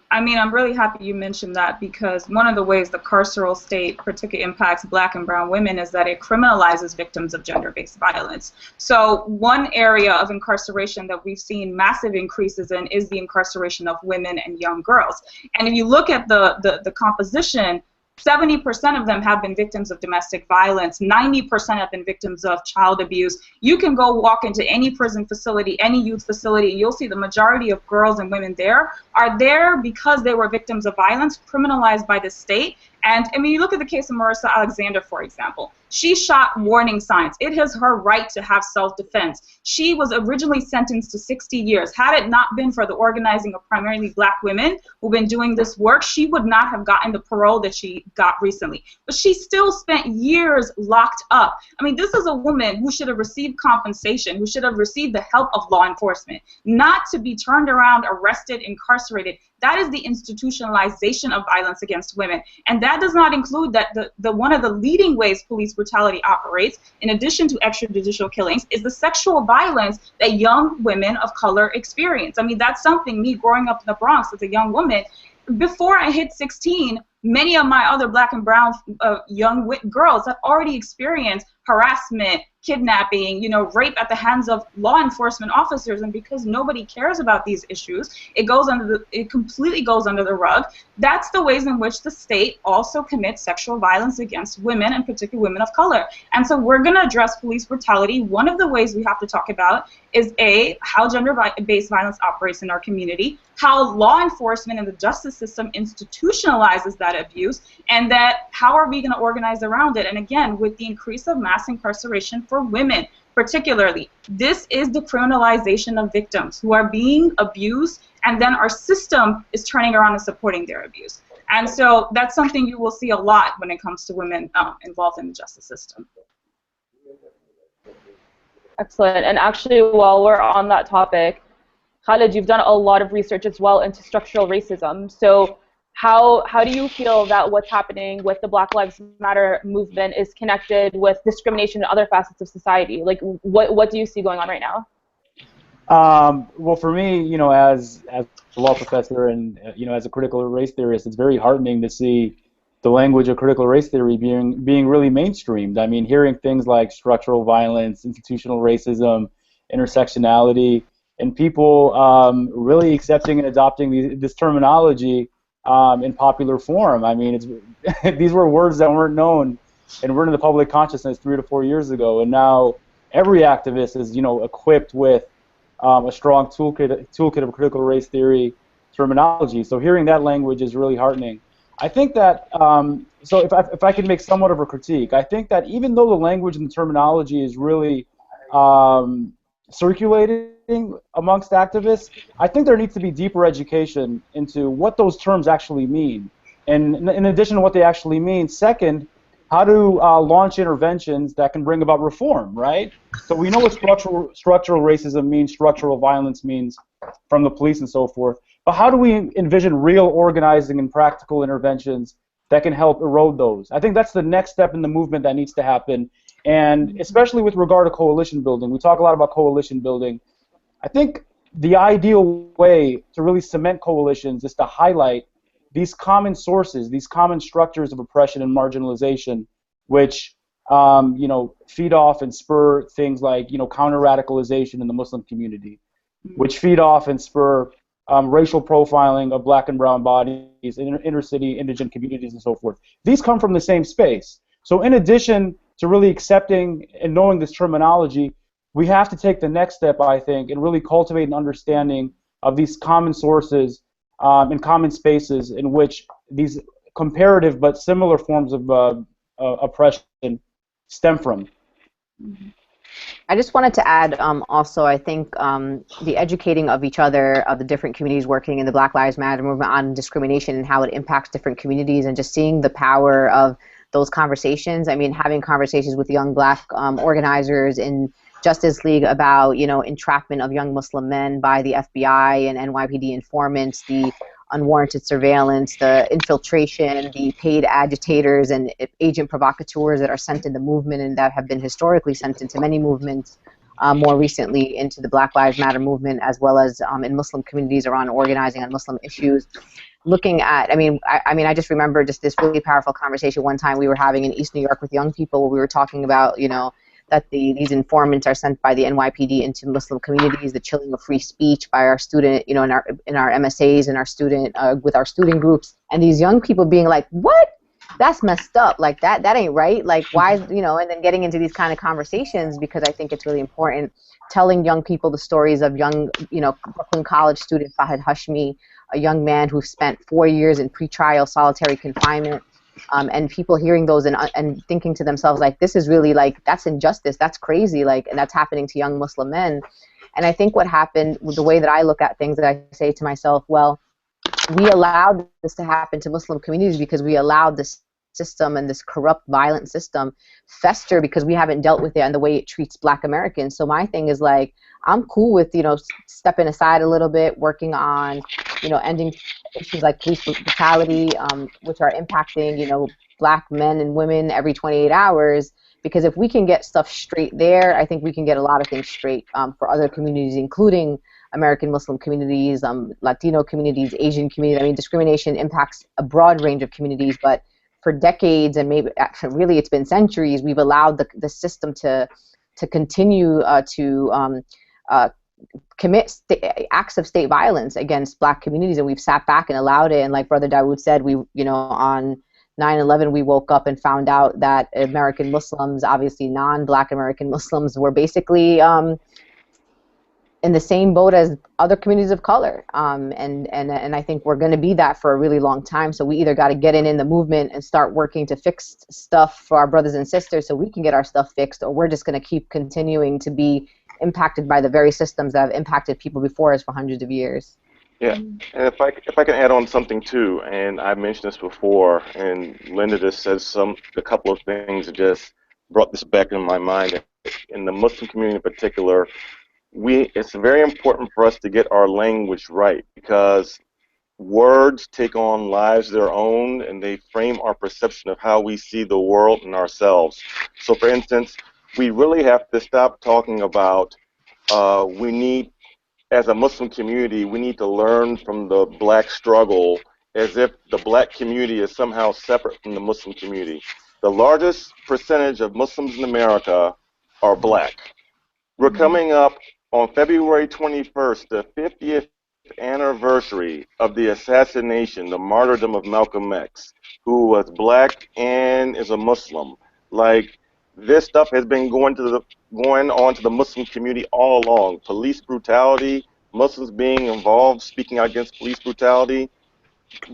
I mean, I'm really happy you mentioned that, because one of the ways the carceral state particularly impacts Black and brown women is that it criminalizes victims of gender-based violence. So one area of incarceration that we've seen massive increases in is the incarceration of women and young girls. And if you look at the composition, 70% of them have been victims of domestic violence. 90% have been victims of child abuse. You can go walk into any prison facility, any youth facility, and you'll see the majority of girls and women there are there because they were victims of violence, criminalized by the state. And I mean, you look at the case of Marissa Alexander, for example. She shot warning signs. It is her right to have self-defense. She was originally sentenced to 60 years. Had it not been for the organizing of primarily Black women who've been doing this work, she would not have gotten the parole that she got recently. But she still spent years locked up. I mean, this is a woman who should have received compensation, who should have received the help of law enforcement, not to be turned around, arrested, incarcerated. That is the institutionalization of violence against women. And that does not include that one of the leading ways police brutality operates, in addition to extrajudicial killings, is the sexual violence that young women of color experience. I mean, that's something, me growing up in the Bronx as a young woman, before I hit 16, many of my other Black and brown young girls have already experienced harassment, kidnapping, you know, rape at the hands of law enforcement officers. And because nobody cares about these issues, it completely goes under the rug. That's the ways in which the state also commits sexual violence against women, and particularly women of color. And so we're going to address police brutality. One of the ways we have to talk about is how gender-based violence operates in our community, how law enforcement and the justice system institutionalizes that abuse, and that how are we going to organize around it. And again, with the increase of mass incarceration for women particularly, this is the criminalization of victims who are being abused, and then our system is turning around and supporting their abuse. And so that's something you will see a lot when it comes to women involved in the justice system. Excellent. And actually, while we're on that topic, Khalid, you've done a lot of research as well into structural racism. So how do you feel that what's happening with the Black Lives Matter movement is connected with discrimination in other facets of society? Like, what do you see going on right now? Well, for me, you know, as a law professor and, you know, as a critical race theorist, it's very heartening to see the language of critical race theory being really mainstreamed. I mean, hearing things like structural violence, institutional racism, intersectionality, and people really accepting and adopting this terminology in popular form. I mean, these were words that weren't known and weren't in the public consciousness 3 to 4 years ago, and now every activist is, you know, equipped with a strong toolkit of critical race theory terminology. So hearing that language is really heartening. I think that, so if I could make somewhat of a critique, I think that even though the language and the terminology is really circulating amongst activists, I think there needs to be deeper education into what those terms actually mean. And in addition to what they actually mean, second, how to launch interventions that can bring about reform, right? So we know what structural racism means, structural violence means from the police and so forth. But how do we envision real organizing and practical interventions that can help erode those? I think that's the next step in the movement that needs to happen. And especially with regard to coalition building, we talk a lot about coalition building. I think the ideal way to really cement coalitions is to highlight these common sources, these common structures of oppression and marginalization, which you know, feed off and spur things like, you know, counter-radicalization in the Muslim community, which feed off and spur racial profiling of Black and brown bodies in inner-city indigent communities and so forth. These come from the same space. So in addition to really accepting and knowing this terminology, we have to take the next step, I think, and really cultivate an understanding of these common sources and common spaces in which these comparative but similar forms of oppression stem from. I just wanted to add also, I think the educating of each other, of the different communities working in the Black Lives Matter movement on discrimination and how it impacts different communities, and just seeing the power of those conversations. I mean, having conversations with young Black organizers in Justice League about, entrapment of young Muslim men by the FBI and NYPD informants, the unwarranted surveillance, the infiltration, the paid agitators and agent provocateurs that are sent in the movement and that have been historically sent into many movements, more recently into the Black Lives Matter movement, as well as in Muslim communities around organizing on Muslim issues. Looking at, I just remember just this really powerful conversation one time we were having in East New York with young people where we were talking about, that these informants are sent by the NYPD into Muslim communities, the chilling of free speech by our student, in our MSAs and our student with our student groups, and these young people being like, what? That's messed up. Like that ain't right. Like why, and then getting into these kind of conversations, because I think it's really important telling young people the stories of young, Brooklyn College student Fahad Hashmi, a young man who spent 4 years in pretrial solitary confinement. And people hearing those and thinking to themselves, like, this is really, like, that's injustice, that's crazy, like, and that's happening to young Muslim men. And I think what happened, the way that I look at things, that I say to myself, well, we allowed this to happen to Muslim communities because we allowed this system and this corrupt, violent system fester because we haven't dealt with it and the way it treats Black Americans. So my thing is, like, I'm cool with, stepping aside a little bit, working on, ending issues like police brutality, which are impacting, Black men and women every 28 hours. Because if we can get stuff straight there, I think we can get a lot of things straight for other communities, including American Muslim communities, Latino communities, Asian communities. I mean, discrimination impacts a broad range of communities, but for decades and maybe really it's been centuries, we've allowed the system to continue to commit acts of state violence against Black communities, and we've sat back and allowed it. And like Brother Dawood said, we, on 9/11, we woke up and found out that American Muslims, obviously non-Black American Muslims, were basically in the same boat as other communities of color. And I think we're going to be that for a really long time. So we either got to get in the movement and start working to fix stuff for our brothers and sisters so we can get our stuff fixed, or we're just going to keep continuing to be impacted by the very systems that have impacted people before us for hundreds of years. Yeah, and if I can add on something too, and I mentioned this before, and Linda just said a couple of things that just brought this back in my mind. In the Muslim community in particular, it's very important for us to get our language right, because words take on lives of their own, and they frame our perception of how we see the world and ourselves. So, for instance, we really have to stop talking about as a Muslim community, we need to learn from the Black struggle as if the Black community is somehow separate from the Muslim community. The largest percentage of Muslims in America are Black. We're coming up on February 21st, the 50th anniversary of the assassination, the martyrdom of Malcolm X, who was Black and is a Muslim. Like, this stuff has been going on to the Muslim community all along. Police brutality, Muslims being involved, speaking out against police brutality.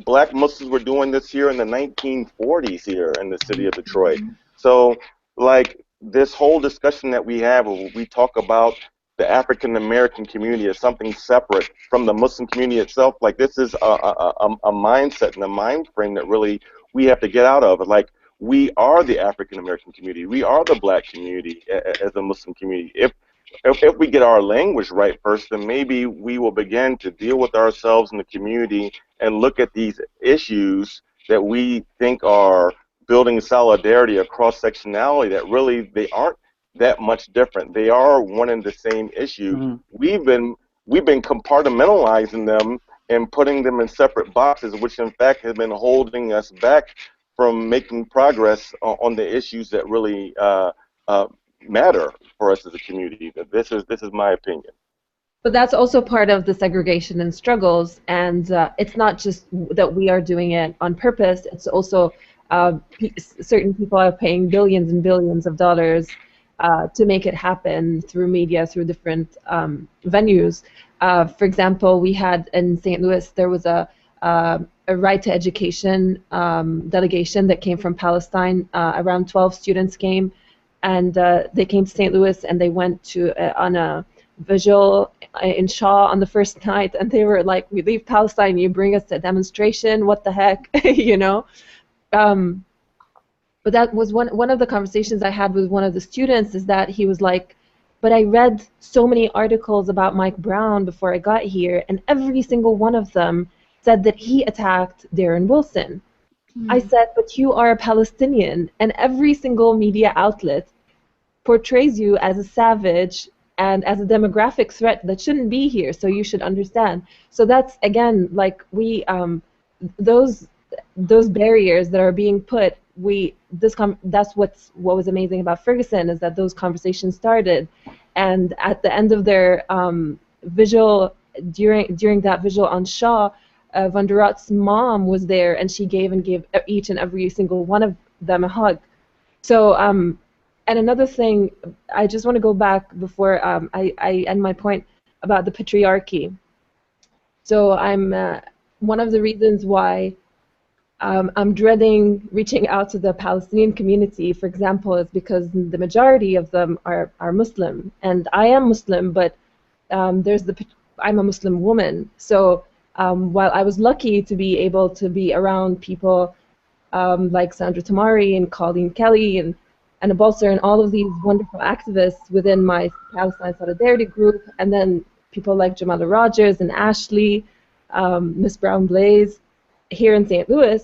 Black Muslims were doing this here in the 1940s here in the city of Detroit. So, like, this whole discussion that we have, where we talk about the African American community as something separate from the Muslim community itself, like, this is a mindset and a mind frame that really we have to get out of. Like, we are the African American community. We are the Black community as a Muslim community. If we get our language right first, then maybe we will begin to deal with ourselves in the community and look at these issues that we think are building solidarity across sectionality, that really they aren't that much different. They are one and the same issue. Mm-hmm. We've been compartmentalizing them and putting them in separate boxes, which in fact has been holding us back from making progress on the issues that really matter for us as a community. This is my opinion. But that's also part of the segregation and struggles, and it's not just that we are doing it on purpose. It's also certain people are paying billions and billions of dollars to make it happen through media, through different venues. For example, we had in St. Louis, there was a right to education delegation that came from Palestine. Around 12 students came, and they came to St. Louis, and they went to on a visual in Shaw on the first night, and they were like, "We leave Palestine, you bring us to a demonstration? What the heck?" you know. But that was one of the conversations I had with one of the students, is that he was like, but I read so many articles about Mike Brown before I got here, and every single one of them said that he attacked Darren Wilson. I said, but you are a Palestinian, and every single media outlet portrays you as a savage and as a demographic threat that shouldn't be here, so you should understand. So that's, again, like, those barriers that are being put, that's what was amazing about Ferguson, is that those conversations started, and at the end of their vigil, during that vigil on Shaw, Van der Rohe's mom was there, and she gave each and every single one of them a hug. So, and another thing, I just want to go back before I end my point about the patriarchy. So one of the reasons why I'm dreading reaching out to the Palestinian community, for example, is because the majority of them are Muslim, and I am Muslim, but I'm a Muslim woman. So while I was lucky to be able to be around people like Sandra Tamari and Colleen Kelly and Anna Bolser and all of these wonderful activists within my Palestine Solidarity group, and then people like Jamala Rogers and Ashley, Miss Brown Blaze, here in St. Louis,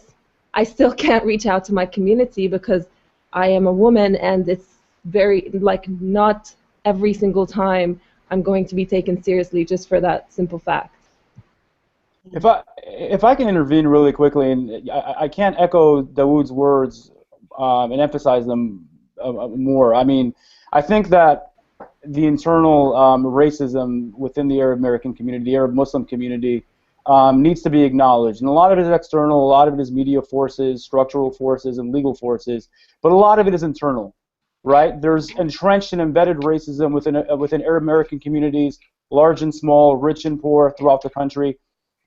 I still can't reach out to my community because I am a woman, and it's very, like, not every single time I'm going to be taken seriously just for that simple fact. If I can intervene really quickly, and I can't echo Dawood's words and emphasize them more. I mean, I think that the internal racism within the Arab American community, the Arab Muslim community, needs to be acknowledged. And a lot of it is external, a lot of it is media forces, structural forces, and legal forces, but a lot of it is internal, right? There's entrenched and embedded racism within Arab American communities, large and small, rich and poor, throughout the country.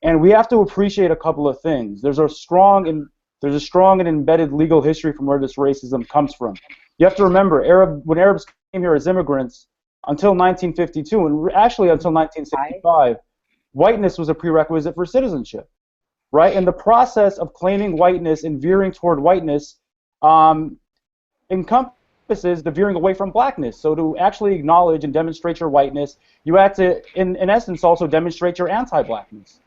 And we have to appreciate a couple of things. There's a strong and embedded legal history from where this racism comes from. You have to remember, when Arabs came here as immigrants, until 1952, and actually until 1965, whiteness was a prerequisite for citizenship, right? And the process of claiming whiteness and veering toward whiteness encompasses the veering away from blackness. So to actually acknowledge and demonstrate your whiteness, you have to, in essence, also demonstrate your anti-blackness.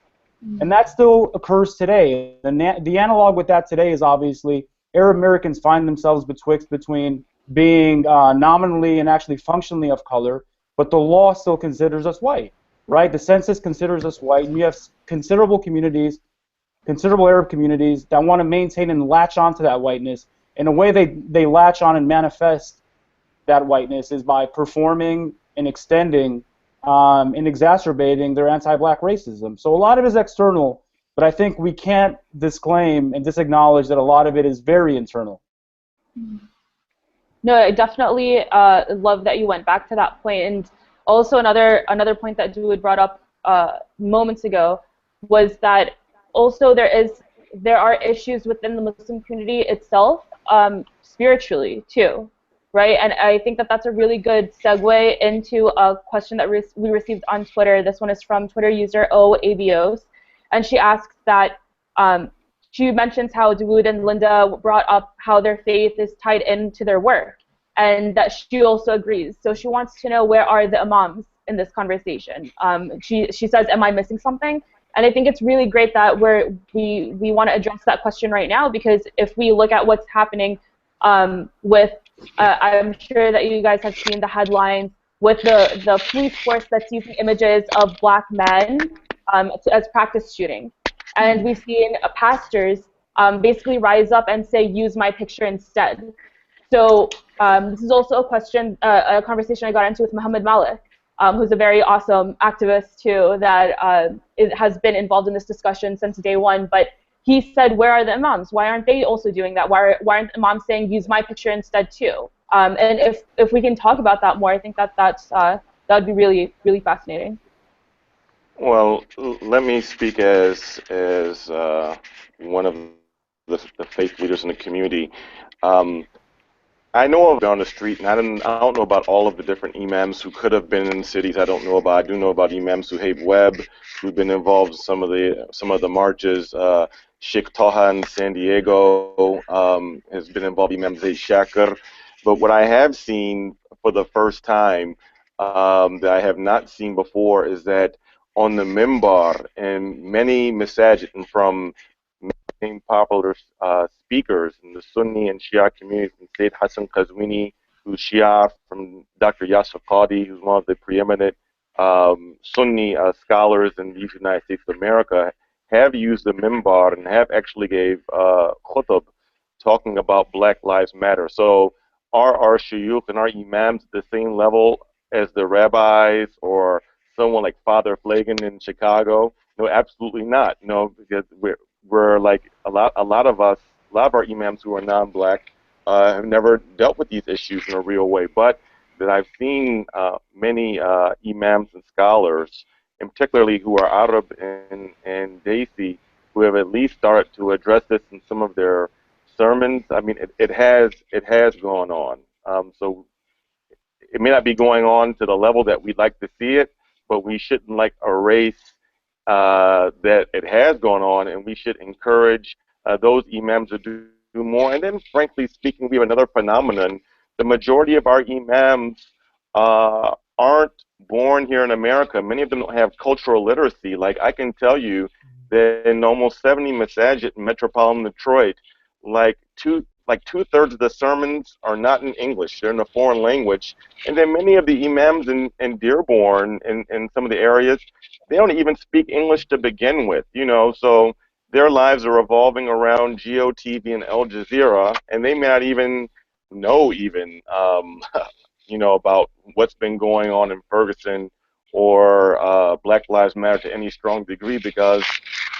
And that still occurs today. The analog with that today is obviously Arab Americans find themselves between being nominally and actually functionally of color, but the law still considers us white, right? The census considers us white, and we have considerable Arab communities that want to maintain and latch onto that whiteness. And the way they latch on and manifest that whiteness is by performing and extending and exacerbating their anti-black racism. So a lot of it is external, but I think we can't disclaim and disacknowledge that a lot of it is very internal. No, I definitely love that you went back to that point. And also another point that Dawood brought up moments ago was that also there are issues within the Muslim community itself, spiritually too. Right, and I think that that's a really good segue into a question that we received on Twitter. This one is from Twitter user OABOs, and she asks that she mentions how Dawood and Linda brought up how their faith is tied into their work, and that she also agrees. So she wants to know, where are the imams in this conversation? She says, am I missing something? And I think it's really great that we want to address that question right now, because if we look at what's happening with I'm sure that you guys have seen the headlines with the police force that's using images of black men as practice shooting. And we've seen pastors basically rise up and say, use my picture instead. So this is also a conversation I got into with Muhammad Malik, who's a very awesome activist too, that has been involved in this discussion since day one. But he said, where are the imams? Why aren't they also doing that? Why aren't imams saying, use my picture instead too? And if we can talk about that more, I think that would be really, really fascinating. Well, let me speak as one of the faith leaders in the community. I know of down the street, and I don't know about all of the different imams who could have been in cities. I don't know about. I do know about Imam Suhaib Webb, who've been involved in some of the marches. Sheikh Taha in San Diego has been involved, Imam Zayd Shakir. But what I have seen for the first time that I have not seen before is that on the mimbar and many masajid and from many popular speakers in the Sunni and Shia community, from Sayyid Hassan Qazwini, who's Shia, from Dr. Yasir Qadi, who's one of the preeminent Sunni scholars in the United States of America, have used the mimbar and have actually gave khutb talking about Black Lives Matter. So are our shuyukh and our imams at the same level as the rabbis or someone like Father Flagan in Chicago? No, absolutely not. No, because we're like a lot of us, a lot of our imams who are non-black have never dealt with these issues in a real way. But that I've seen many imams and scholars, and particularly who are Arab and Desi, who have at least started to address this in some of their sermons. I mean, it has gone on. So it may not be going on to the level that we'd like to see it, but we shouldn't like erase that it has gone on, and we should encourage those imams to do more. And then, frankly speaking, we have another phenomenon. The majority of our imams aren't born here in America. Many of them don't have cultural literacy. Like, I can tell you that in almost 70 masajid in metropolitan Detroit, like two-thirds of the sermons are not in English. They're in a foreign language. And then many of the imams in Dearborn and in some of the areas, they don't even speak English to begin with, you know, so their lives are revolving around GOTV and Al Jazeera, and they may not even know you know, about what's been going on in Ferguson or Black Lives Matter to any strong degree, because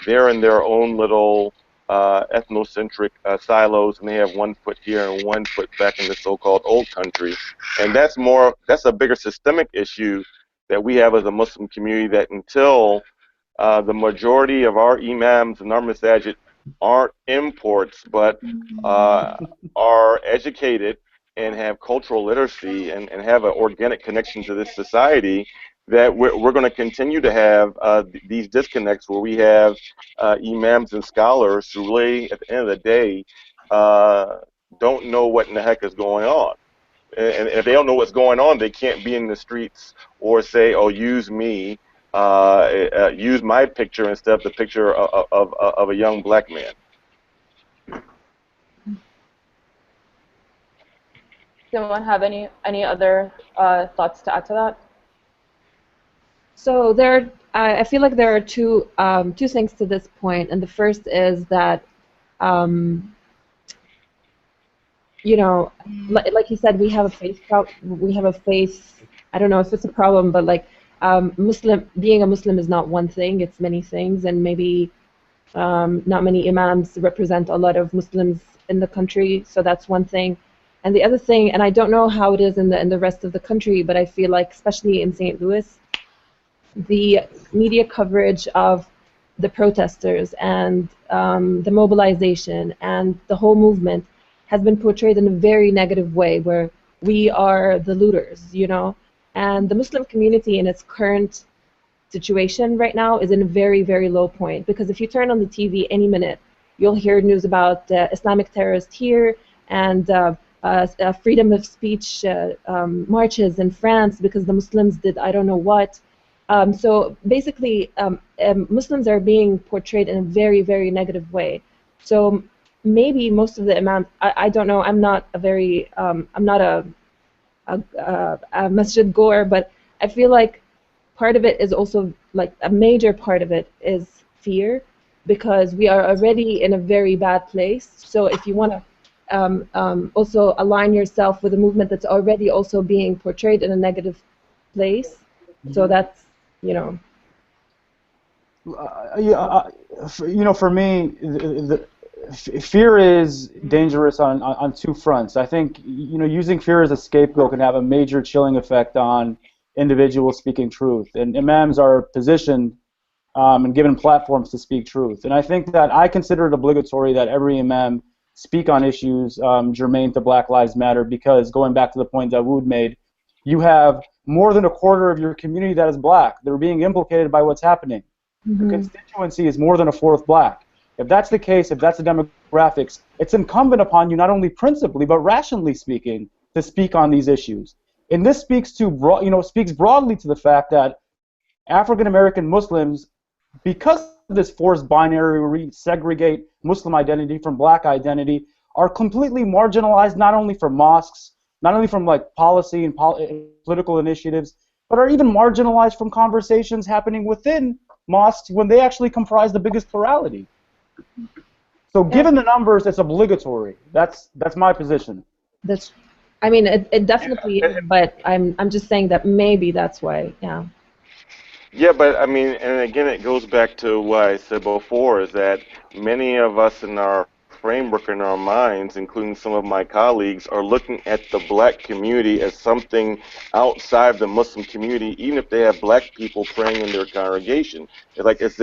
they're in their own little ethnocentric silos, and they have one foot here and one foot back in the so-called old country. And that's a bigger systemic issue that we have as a Muslim community, that until the majority of our imams and our masajid aren't imports, but are educated and have cultural literacy and have an organic connection to this society, that we're going to continue to have these disconnects where we have imams and scholars who really, at the end of the day, don't know what in the heck is going on. And if they don't know what's going on, they can't be in the streets or say, "Oh, use me, use my picture instead of the picture of a young black man." Someone have any other thoughts to add to that? So I feel like there are two things to this point, and the first is that, you know, like you said, we have a faith. I don't know if it's a problem, but like being a Muslim is not one thing; it's many things, and maybe not many imams represent a lot of Muslims in the country, so that's one thing. And the other thing, and I don't know how it is in the rest of the country, but I feel like, especially in St. Louis, the media coverage of the protesters and the mobilization and the whole movement has been portrayed in a very negative way, where we are the looters, you know. And the Muslim community in its current situation right now is in a very, very low point, because if you turn on the TV any minute, you'll hear news about Islamic terrorists here and freedom of speech marches in France because the Muslims did I don't know what. So basically, Muslims are being portrayed in a very, very negative way. So maybe most of the imams, I don't know, I'm not a masjid goer, but I feel like part of it is also, like, a major part of it is fear, because we are already in a very bad place. So if you want to also align yourself with a movement that's already also being portrayed in a negative place, so that's, you know. You know, for me, fear is dangerous on two fronts. I think, you know, using fear as a scapegoat can have a major chilling effect on individuals speaking truth. And imams are positioned and given platforms to speak truth. And I think that I consider it obligatory that every imam speak on issues germane to Black Lives Matter, because, going back to the point Dawood made, you have more than a quarter of your community that is black. They're being implicated by what's happening. The constituency is more than a fourth black. If that's the case, if that's the demographics, it's incumbent upon you not only principally but rationally speaking to speak on these issues. And this speaks to speaks broadly to the fact that African American Muslims, because of this forced binary segregate Muslim identity from black identity, are completely marginalized not only from mosques, not only from like policy and political initiatives, but are even marginalized from conversations happening within mosques when they actually comprise the biggest plurality. So given the numbers, it's obligatory. That's my position. That's, I mean, it definitely is, but I'm just saying that maybe that's why, yeah. Yeah, but I mean, and again, it goes back to what I said before, is that many of us in our framework in our minds, including some of my colleagues, are looking at the black community as something outside the Muslim community, even if they have black people praying in their congregation. It's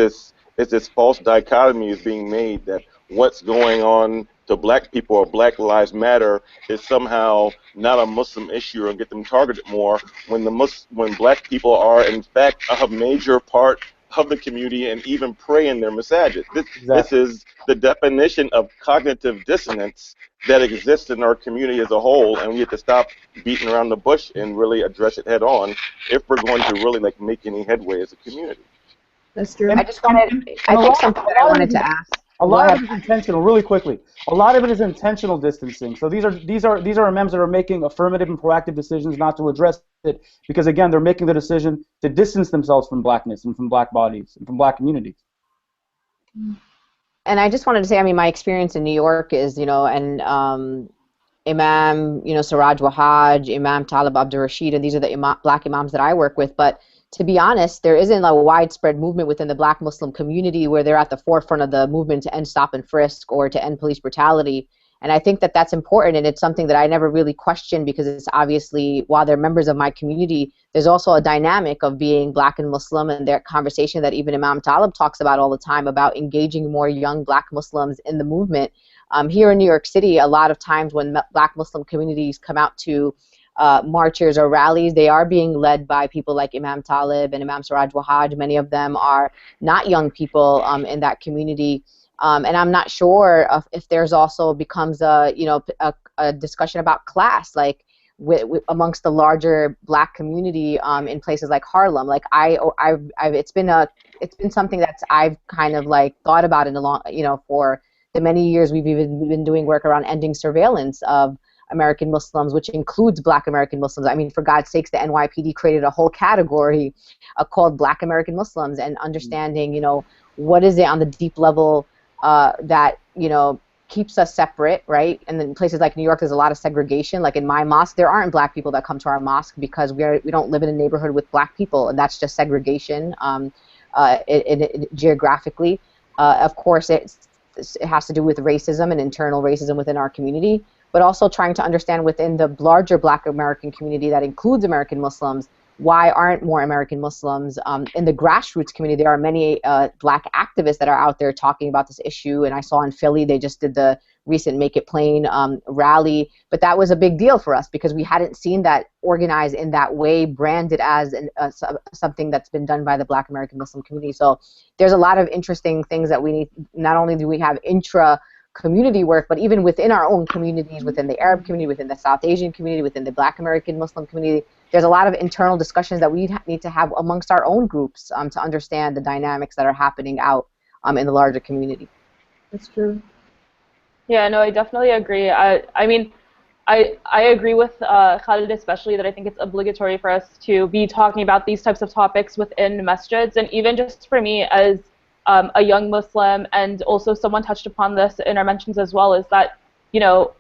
this false dichotomy is being made that what's going on to black people or Black Lives Matter is somehow not a Muslim issue or get them targeted more when when black people are in fact a major part of the community and even pray in their masajid. This is the definition of cognitive dissonance that exists in our community as a whole, and we have to stop beating around the bush and really address it head on if we're going to really like make any headway as a community. That's true. I think something that I wanted to ask. A lot of it is intentional. Really quickly, a lot of it is intentional distancing. So these are imams that are making affirmative and proactive decisions not to address it because again they're making the decision to distance themselves from blackness and from black bodies and from black communities. And I just wanted to say, I mean, my experience in New York is, and Imam, Siraj Wahaj, Imam Talib Abdul Rashid, and these are the black imams that I work with. But to be honest, there isn't a widespread movement within the black Muslim community where they're at the forefront of the movement to end stop and frisk or to end police brutality. And I think that that's important, and it's something that I never really questioned because it's obviously, while they're members of my community, there's also a dynamic of being black and Muslim, and their conversation that even Imam Talib talks about all the time about engaging more young black Muslims in the movement. Here in New York City, a lot of times when black Muslim communities come out to marches or rallies, they are being led by people like Imam Talib and Imam Siraj Wahaj. Many of them are not young people in that community. And I'm not sure if there's also becomes a discussion about class, like amongst the larger black community in places like Harlem. Like it's been something that I've kind of like thought about in a long, for the many years we've even been doing work around ending surveillance of American Muslims, which includes Black American Muslims. I mean, for God's sakes, the NYPD created a whole category called Black American Muslims, and understanding, what is it on the deep level that keeps us separate, right? And then places like New York, there's a lot of segregation. Like in my mosque, there aren't black people that come to our mosque because we don't live in a neighborhood with black people, and that's just segregation geographically. Of course, it has to do with racism and internal racism within our community, but also trying to understand within the larger Black American community that includes American Muslims, why aren't more American Muslims in the grassroots community? There are many black activists that are out there talking about this issue, and I saw in Philly they just did the recent Make It Plain rally, but that was a big deal for us because we hadn't seen that organized in that way, branded as something that's been done by the Black American Muslim community. So there's a lot of interesting things that we need. Not only do we have community work, but even within our own communities, within the Arab community, within the South Asian community, within the Black American Muslim community, there's a lot of internal discussions that we need to have amongst our own groups to understand the dynamics that are happening out in the larger community. That's true. Yeah, no, I definitely agree. I mean, I agree with Khalid especially that I think it's obligatory for us to be talking about these types of topics within masjids, and even just for me as a young Muslim, and also someone touched upon this in our mentions as well, is that,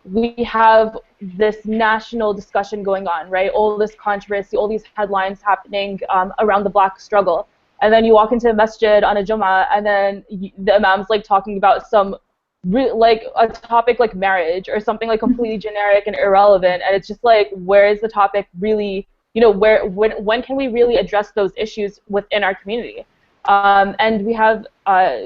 we have this national discussion going on, right? All this controversy, all these headlines happening around the black struggle. And then you walk into a masjid on a Jummah, and then the imam's like talking about some, like a topic like marriage or something like completely generic and irrelevant. And it's just like, where is the topic really, when can we really address those issues within our community? And we have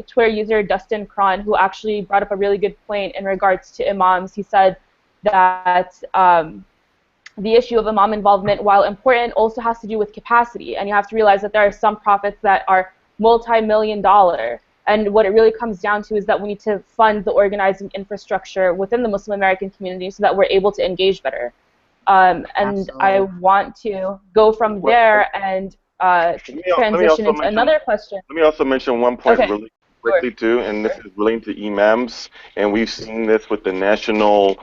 Twitter user Dustin Cron, who actually brought up a really good point in regards to imams. He said that the issue of imam involvement, while important, also has to do with capacity. And you have to realize that there are some prophets that are multi-million-dollar And what it really comes down to is that we need to fund the organizing infrastructure within the Muslim American community so that we're able to engage better. And Absolutely. I want to go from there and transition into another question. Let me also mention one point Okay. really quickly too, and this is relating to imams, and we've seen this with the national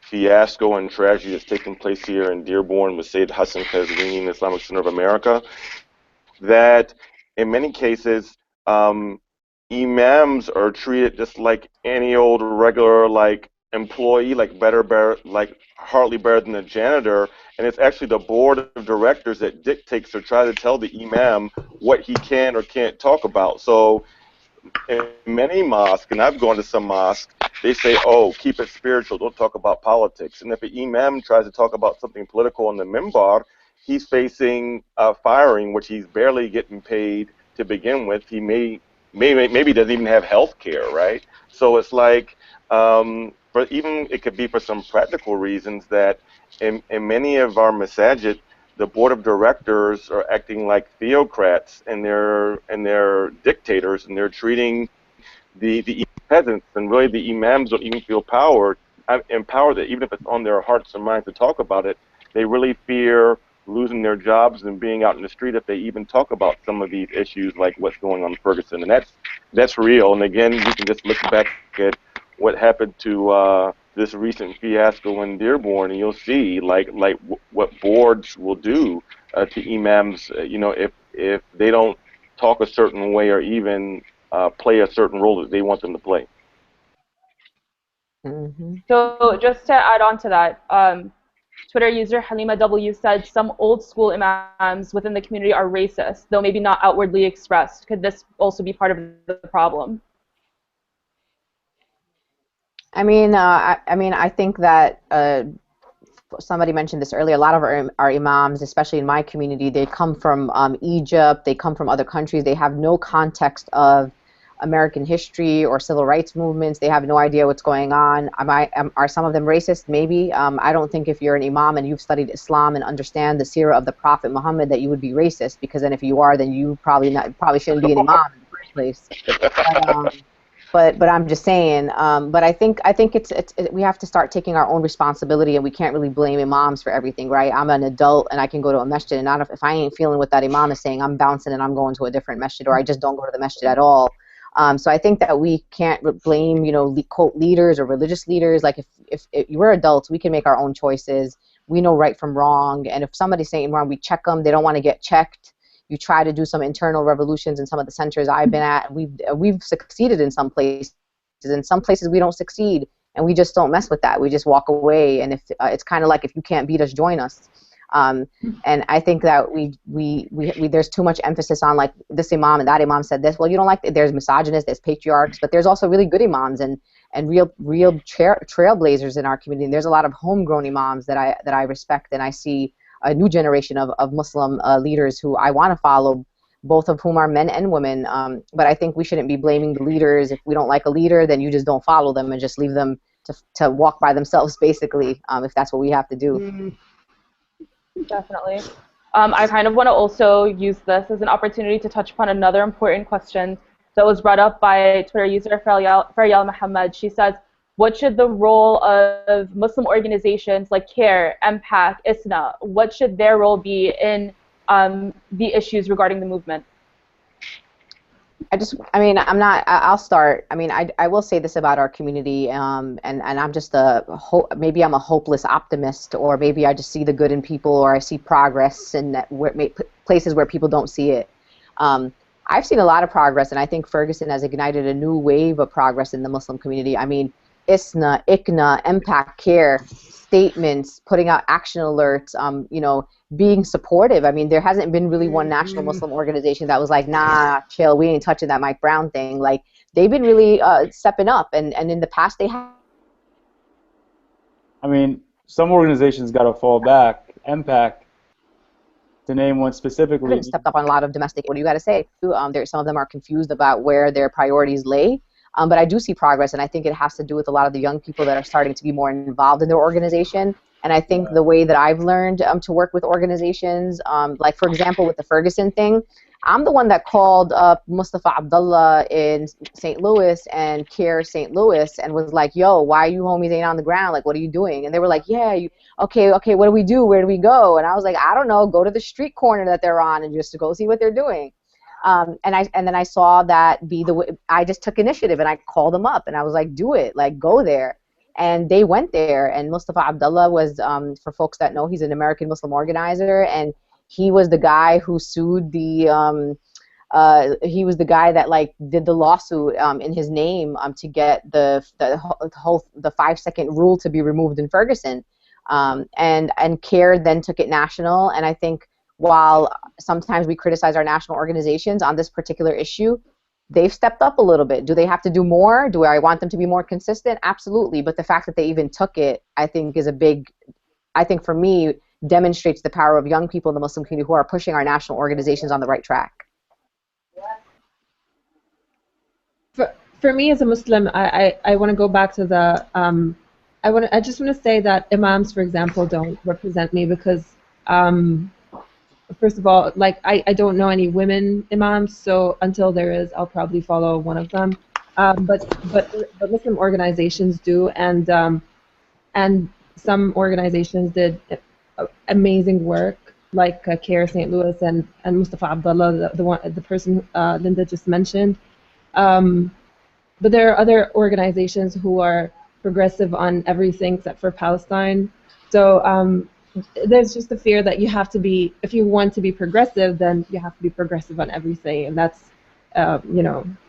fiasco and tragedy that's taking place here in Dearborn with Sayyid Hassan Kazvini in the Islamic Center of America, that in many cases, imams are treated just like any old regular employee, like hardly better than a janitor, and it's actually the board of directors that dictates or try to tell the imam what he can or can't talk about. So in many mosques, and I've gone to some mosques, they say, oh, keep it spiritual, don't talk about politics. And if an imam tries to talk about something political on the minbar, he's facing firing, which he's barely getting paid to begin with. He maybe doesn't even have health care, right? So it's like, but even it could be for some practical reasons that in many of our masajid, the board of directors are acting like theocrats, and they're dictators, and they're treating the peasants, and really the imams don't even feel empowered that even if it's on their hearts and minds to talk about it, they really fear losing their jobs and being out in the street if they even talk about some of these issues like what's going on in Ferguson. And that's real. And again, you can just look back at what happened to this recent fiasco in Dearborn, and you'll see what boards will do to imams, if they don't talk a certain way or even play a certain role that they want them to play. Mm-hmm. So just to add on to that, Twitter user Halima W said some old school imams within the community are racist, though maybe not outwardly expressed. Could this also be part of the problem? I think that somebody mentioned this earlier. A lot of our imams, especially in my community, they come from Egypt. They come from other countries. They have no context of American history or civil rights movements. They have no idea what's going on. Are some of them racist? Maybe. I don't think if you're an imam and you've studied Islam and understand the seerah of the Prophet Muhammad that you would be racist, because then if you are, then you probably shouldn't be an imam in the first place. But I'm just saying. But I think we have to start taking our own responsibility, and we can't really blame imams for everything, right? I'm an adult, and I can go to a masjid, and not if I ain't feeling what that imam is saying, I'm bouncing and I'm going to a different masjid, or I just don't go to the masjid at all. So I think that we can't blame, cult leaders or religious leaders. Like if we're adults, we can make our own choices. We know right from wrong, and if somebody's saying wrong, we check them. They don't want to get checked. You try to do some internal revolutions in some of the centers I've been at. We've succeeded in some places. In some places we don't succeed, and we just don't mess with that. We just walk away, and if it's kind of like, if you can't beat us, join us. And I think that there's too much emphasis on like this imam and that imam said this. Well, you don't like that. There's misogynists, there's patriarchs, but there's also really good imams and real trailblazers in our community. And there's a lot of homegrown imams that I respect, and I see a new generation of Muslim leaders who I want to follow, both of whom are men and women. But I think we shouldn't be blaming the leaders. If we don't like a leader, then you just don't follow them and just leave them to walk by themselves, basically, if that's what we have to do. Definitely. I kind of want to also use this as an opportunity to touch upon another important question that was brought up by Twitter user Faryal Muhammad. She says, what should the role of Muslim organizations like CARE, MPAC, ISNA, what should their role be in the issues regarding the movement? I'll start. I will say this about our community, and I'm just maybe I'm a hopeless optimist, or maybe I just see the good in people, or I see progress in places where people don't see it. I've seen a lot of progress, and I think Ferguson has ignited a new wave of progress in the Muslim community. ISNA, ICNA, MPAC, CARE, statements, putting out action alerts, being supportive. There hasn't been really one national Muslim organization that was like, nah, chill, we ain't touching that Mike Brown thing. Like, they've been really stepping up, and in the past they have. Some organizations got to fall back. MPAC, to name one specifically, stepped up on a lot of domestic. What do you got to say? Some of them are confused about where their priorities lay. But I do see progress, and I think it has to do with a lot of the young people that are starting to be more involved in their organization. And I think the way that I've learned to work with organizations, like for example with the Ferguson thing, I'm the one that called up Mustafa Abdullah in St. Louis and CARE St. Louis and was like, yo, why you homies ain't on the ground? Like, what are you doing? And they were like, yeah, okay, what do we do? Where do we go? And I was like, I don't know, go to the street corner that they're on and just to go see what they're doing. And then I saw that I just took initiative and I called them up and I was like, do it, like go there. And they went there, and Mustafa Abdullah was, for folks that know, he's an American Muslim organizer, and he was the guy who sued he was the guy that like did the lawsuit in his name to get the 5-second rule to be removed in Ferguson, and CARE then took it national. And I think while sometimes we criticize our national organizations on this particular issue, they've stepped up a little bit. Do they have to do more? Do I want them to be more consistent? Absolutely. But the fact that they even took it, I think, for me, demonstrates the power of young people in the Muslim community who are pushing our national organizations on the right track. For me as a Muslim, I want to go back to the I just want to say that imams, for example, don't represent me because first of all, like I don't know any women imams, so until there is, I'll probably follow one of them. But Muslim organizations do, and some organizations did amazing work, like CARE St. Louis and Mustafa Abdullah, the person Linda just mentioned. But there are other organizations who are progressive on everything except for Palestine. So there's just the fear that you have to be, if you want to be progressive, then you have to be progressive on everything, and that's a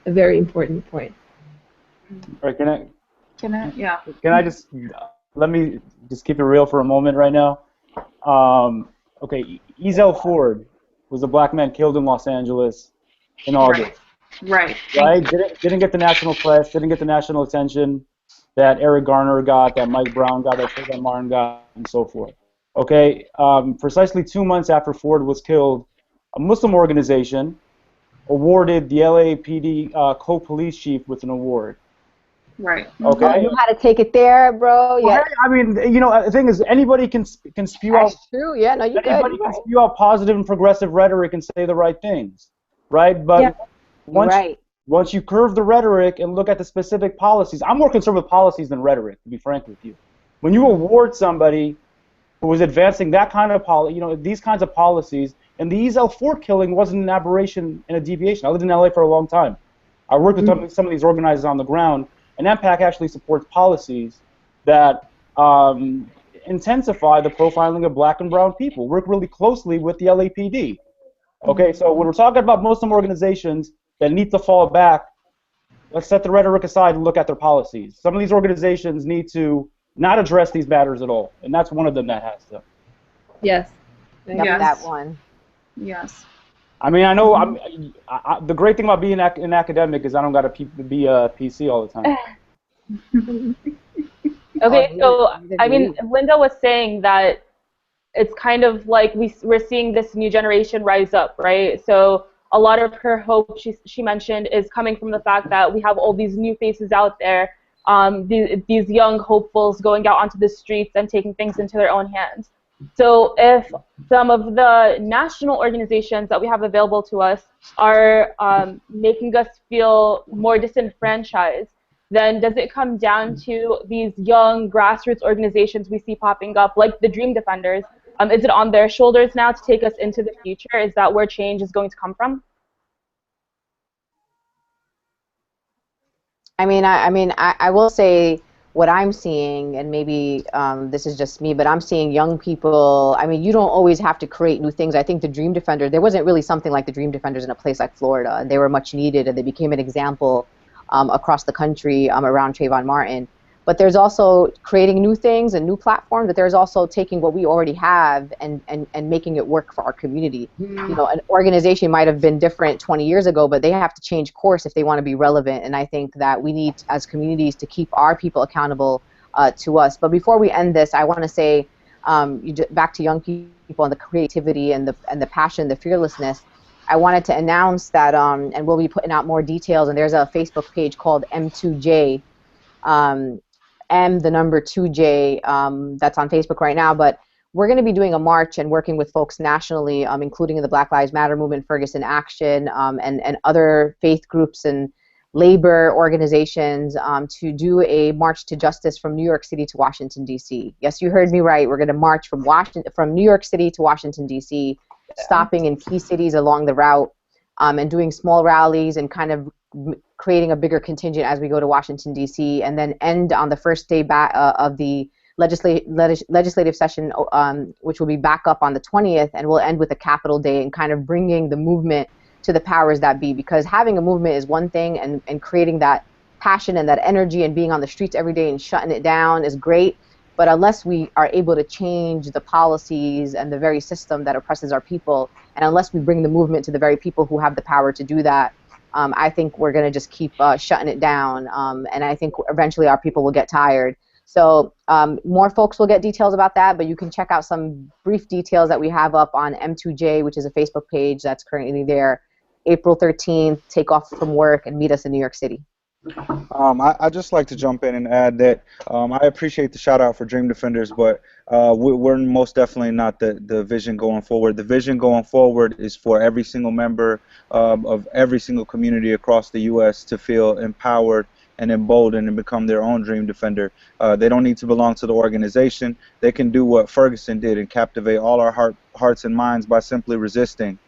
very important point. All right, Can I? Yeah. Can I just let me just keep it real for a moment right now? Okay, Ezel Ford was a black man killed in Los Angeles in August. Right. Right? Didn't get the national press, didn't get the national attention that Eric Garner got, that Mike Brown got, that Trayvon Martin got, and so forth. Okay, precisely 2 months after Ford was killed, a Muslim organization awarded the LAPD co-police chief with an award. Right. Okay. Oh, you know how to take it there, bro. Yeah. Well, I mean, the thing is, anybody can spew out. That's true. Yeah, no, you Anybody good. can spew out positive and progressive rhetoric and say the right things, right? But once you curve the rhetoric and look at the specific policies, I'm more concerned with policies than rhetoric, to be frank with you. When you award somebody who was advancing that kind of these kinds of policies, and the Ezel Ford killing wasn't an aberration and a deviation. I lived in LA for a long time. I worked with some of these organizers on the ground. And MPAC actually supports policies that intensify the profiling of black and brown people. Work really closely with the LAPD. Okay, so when we're talking about Muslim organizations that need to fall back, let's set the rhetoric aside and look at their policies. Some of these organizations need to not address these matters at all, and that's one of them that has to. Yes. Yep, that one. Yes. I mean, I know the great thing about being an academic is I don't got to be a PC all the time. Okay, so I mean, Linda was saying that it's kind of like we're seeing this new generation rise up, right? So a lot of her hope, she mentioned, is coming from the fact that we have all these new faces out there, these young hopefuls going out onto the streets and taking things into their own hands. So if some of the national organizations that we have available to us are making us feel more disenfranchised, then does it come down to these young grassroots organizations we see popping up, like the Dream Defenders? Is it on their shoulders now to take us into the future? Is that where change is going to come from? I will say what I'm seeing, and maybe this is just me, but I'm seeing young people. I mean, you don't always have to create new things. I think the Dream Defenders, there wasn't really something like the Dream Defenders in a place like Florida. They were much needed, and they became an example across the country around Trayvon Martin. But there's also creating new things and new platforms, but there's also taking what we already have and making it work for our community. You know, an organization might have been different 20 years ago, but they have to change course if they want to be relevant. And I think that we need, as communities, to keep our people accountable to us. But before we end this, I want to say, back to young people and the creativity and the passion, the fearlessness. I wanted to announce that, and we'll be putting out more details, and there's a Facebook page called M2J, M the number 2J, that's on Facebook right now, but we're going to be doing a march and working with folks nationally, including in the Black Lives Matter movement, Ferguson Action, and other faith groups and labor organizations to do a march to justice from New York City to Washington, D.C. Yes, you heard me right. We're going to march from New York City to Washington, D.C., stopping in key cities along the route and doing small rallies and kind of creating a bigger contingent as we go to Washington, D.C., and then end on the first day back of the legislative session, which will be back up on the 20th, and we'll end with a Capitol Day and kind of bringing the movement to the powers that be, because having a movement is one thing, and creating that passion and that energy and being on the streets every day and shutting it down is great, but unless we are able to change the policies and the very system that oppresses our people, and unless we bring the movement to the very people who have the power to do that, I think we're going to just keep shutting it down, and I think eventually our people will get tired. So more folks will get details about that, but you can check out some brief details that we have up on M2J, which is a Facebook page that's currently there. April 13th, take off from work and meet us in New York City. I'd just like to jump in and add that I appreciate the shout out for Dream Defenders, but we're most definitely not the vision going forward. The vision going forward is for every single member of every single community across the U.S. to feel empowered and emboldened and become their own dream defender. They don't need to belong to the organization. They can do what Ferguson did and captivate all our hearts and minds by simply resisting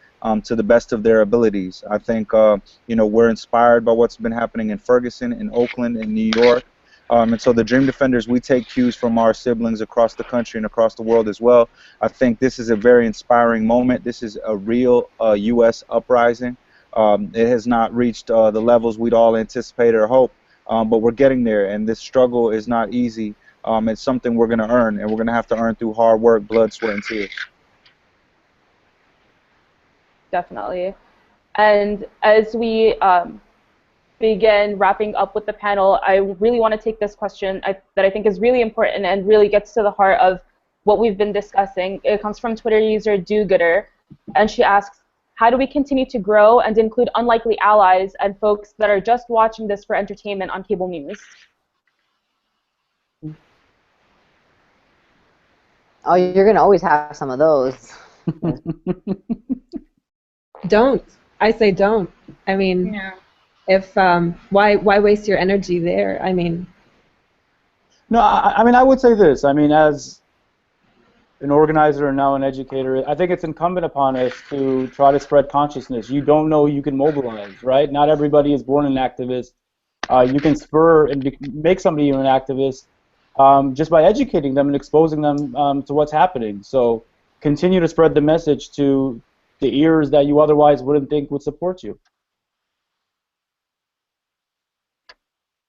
to the best of their abilities. I think we're inspired by what's been happening in Ferguson, in Oakland, in New York. And so the Dream Defenders, we take cues from our siblings across the country and across the world as well. I think this is a very inspiring moment. This is a real U.S. uprising. It has not reached the levels we'd all anticipate or hope. But we're getting there, and this struggle is not easy. It's something we're going to earn, and we're going to have to earn through hard work, blood, sweat, and tears. Definitely. And as we begin wrapping up with the panel, I really want to take this question that I think is really important and really gets to the heart of what we've been discussing. It comes from Twitter user Do-Gooder, and she asks, how do we continue to grow and include unlikely allies and folks that are just watching this for entertainment on cable news? Oh, you're going to always have some of those. Don't. I say don't. I mean, if why waste your energy there? I mean. No, I mean, I would say this. I mean, as an organizer and now an educator, I think it's incumbent upon us to try to spread consciousness. You don't know you can mobilize, right? Not everybody is born an activist. You can spur and make somebody an activist just by educating them and exposing them to what's happening. So continue to spread the message to the ears that you otherwise wouldn't think would support you.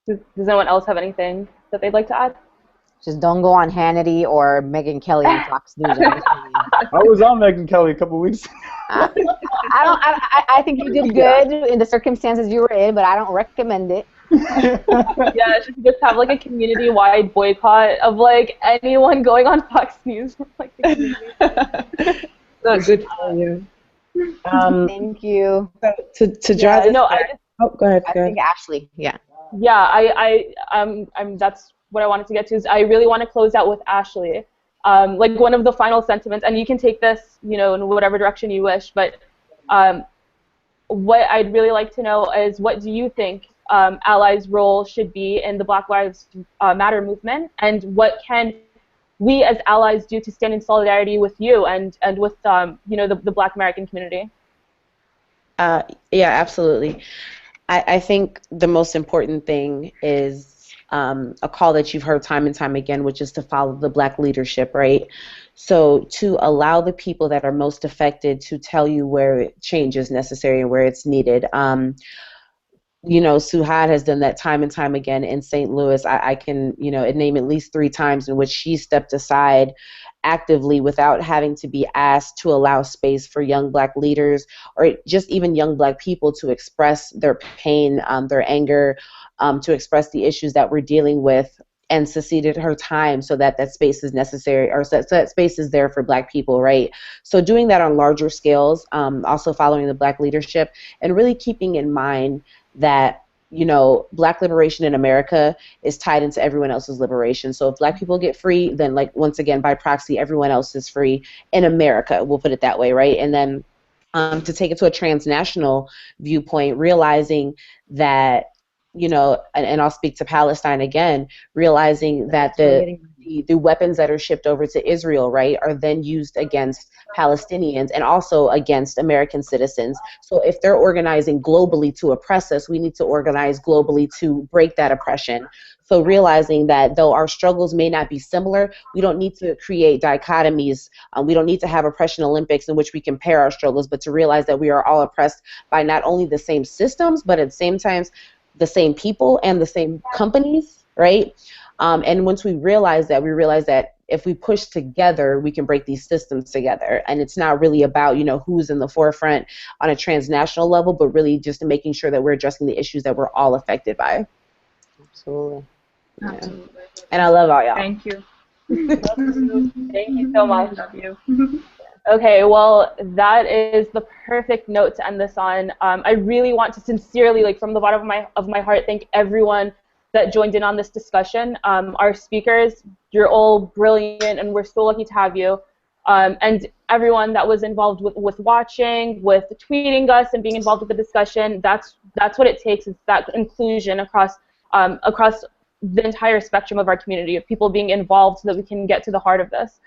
Does anyone else have anything that they'd like to add? Just don't go on Hannity or Megyn Kelly on Fox News. I was on Megyn Kelly a couple weeks ago. I think you did good in the circumstances you were in, but I don't recommend it. Yeah, should just have like a community-wide boycott of like anyone going on Fox News. Like the community. Not good for you. Thank you. To draw this go ahead. I think Ashley. Yeah. Yeah, I'm that's what I wanted to get to. Is I really want to close out with Ashley. Like one of the final sentiments, and you can take this, in whatever direction you wish. But what I'd really like to know is, what do you think allies' role should be in the Black Lives Matter movement, and what can we as allies do to stand in solidarity with you and with the Black American community? Yeah, absolutely. I think the most important thing is a call that you've heard time and time again, which is to follow the Black leadership, right? So to allow the people that are most affected to tell you where change is necessary and where it's needed. Suhad has done that time and time again in St. Louis. I can, name at least 3 times in which she stepped aside actively without having to be asked to allow space for young Black leaders or just even young Black people to express their pain, their anger, to express the issues that we're dealing with, and seceded her time so that that space is necessary, or so that space is there for Black people, right? So doing that on larger scales, also following the Black leadership, and really keeping in mind that you know, Black liberation in America is tied into everyone else's liberation. So if Black people get free, then like once again by proxy, everyone else is free in America. We'll put it that way, right? And then to take it to a transnational viewpoint, realizing that, you know, and I'll speak to Palestine again, realizing that the weapons that are shipped over to Israel, right, are then used against Palestinians and also against American citizens. So if they're organizing globally to oppress us, we need to organize globally to break that oppression. So realizing that though our struggles may not be similar, we don't need to create dichotomies. We don't need to have oppression Olympics in which we compare our struggles, but to realize that we are all oppressed by not only the same systems, but at the same time, the same people and the same companies, right? And once we realize that if we push together, we can break these systems together. And it's not really about, you know, who's in the forefront on a transnational level, but really just making sure that we're addressing the issues that we're all affected by. Absolutely. Yeah. Absolutely. And I love all y'all. Thank you. Thank you so much. Love you. Okay, well, that is the perfect note to end this on. I really want to sincerely, like from the bottom of my heart, thank everyone that joined in on this discussion. Our speakers, you're all brilliant, and we're so lucky to have you. And everyone that was involved with watching, with tweeting us, and being involved with the discussion. That's what it takes. It's that inclusion across the entire spectrum of our community, of people being involved so that we can get to the heart of this.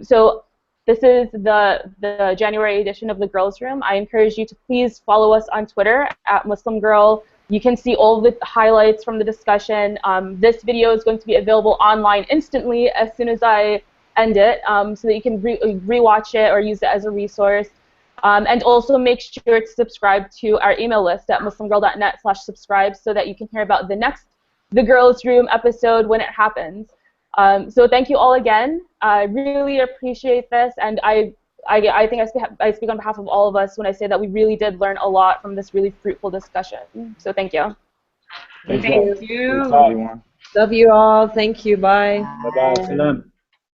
So this is the January edition of the Girls Room. I encourage you to please follow us on Twitter at Muslim Girl. You can see all the highlights from the discussion. This video is going to be available online instantly as soon as I end it, so that you can rewatch it or use it as a resource. And also make sure to subscribe to our email list at muslimgirl.net/subscribe so that you can hear about the next The Girls Room episode when it happens. So thank you all again. I really appreciate this, and I think I speak on behalf of all of us when I say that we really did learn a lot from this really fruitful discussion. So thank you. Thank Thanks, you. everyone. Love you all. Thank you. Bye. Bye-bye. Salam.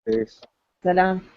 Peace. Salam.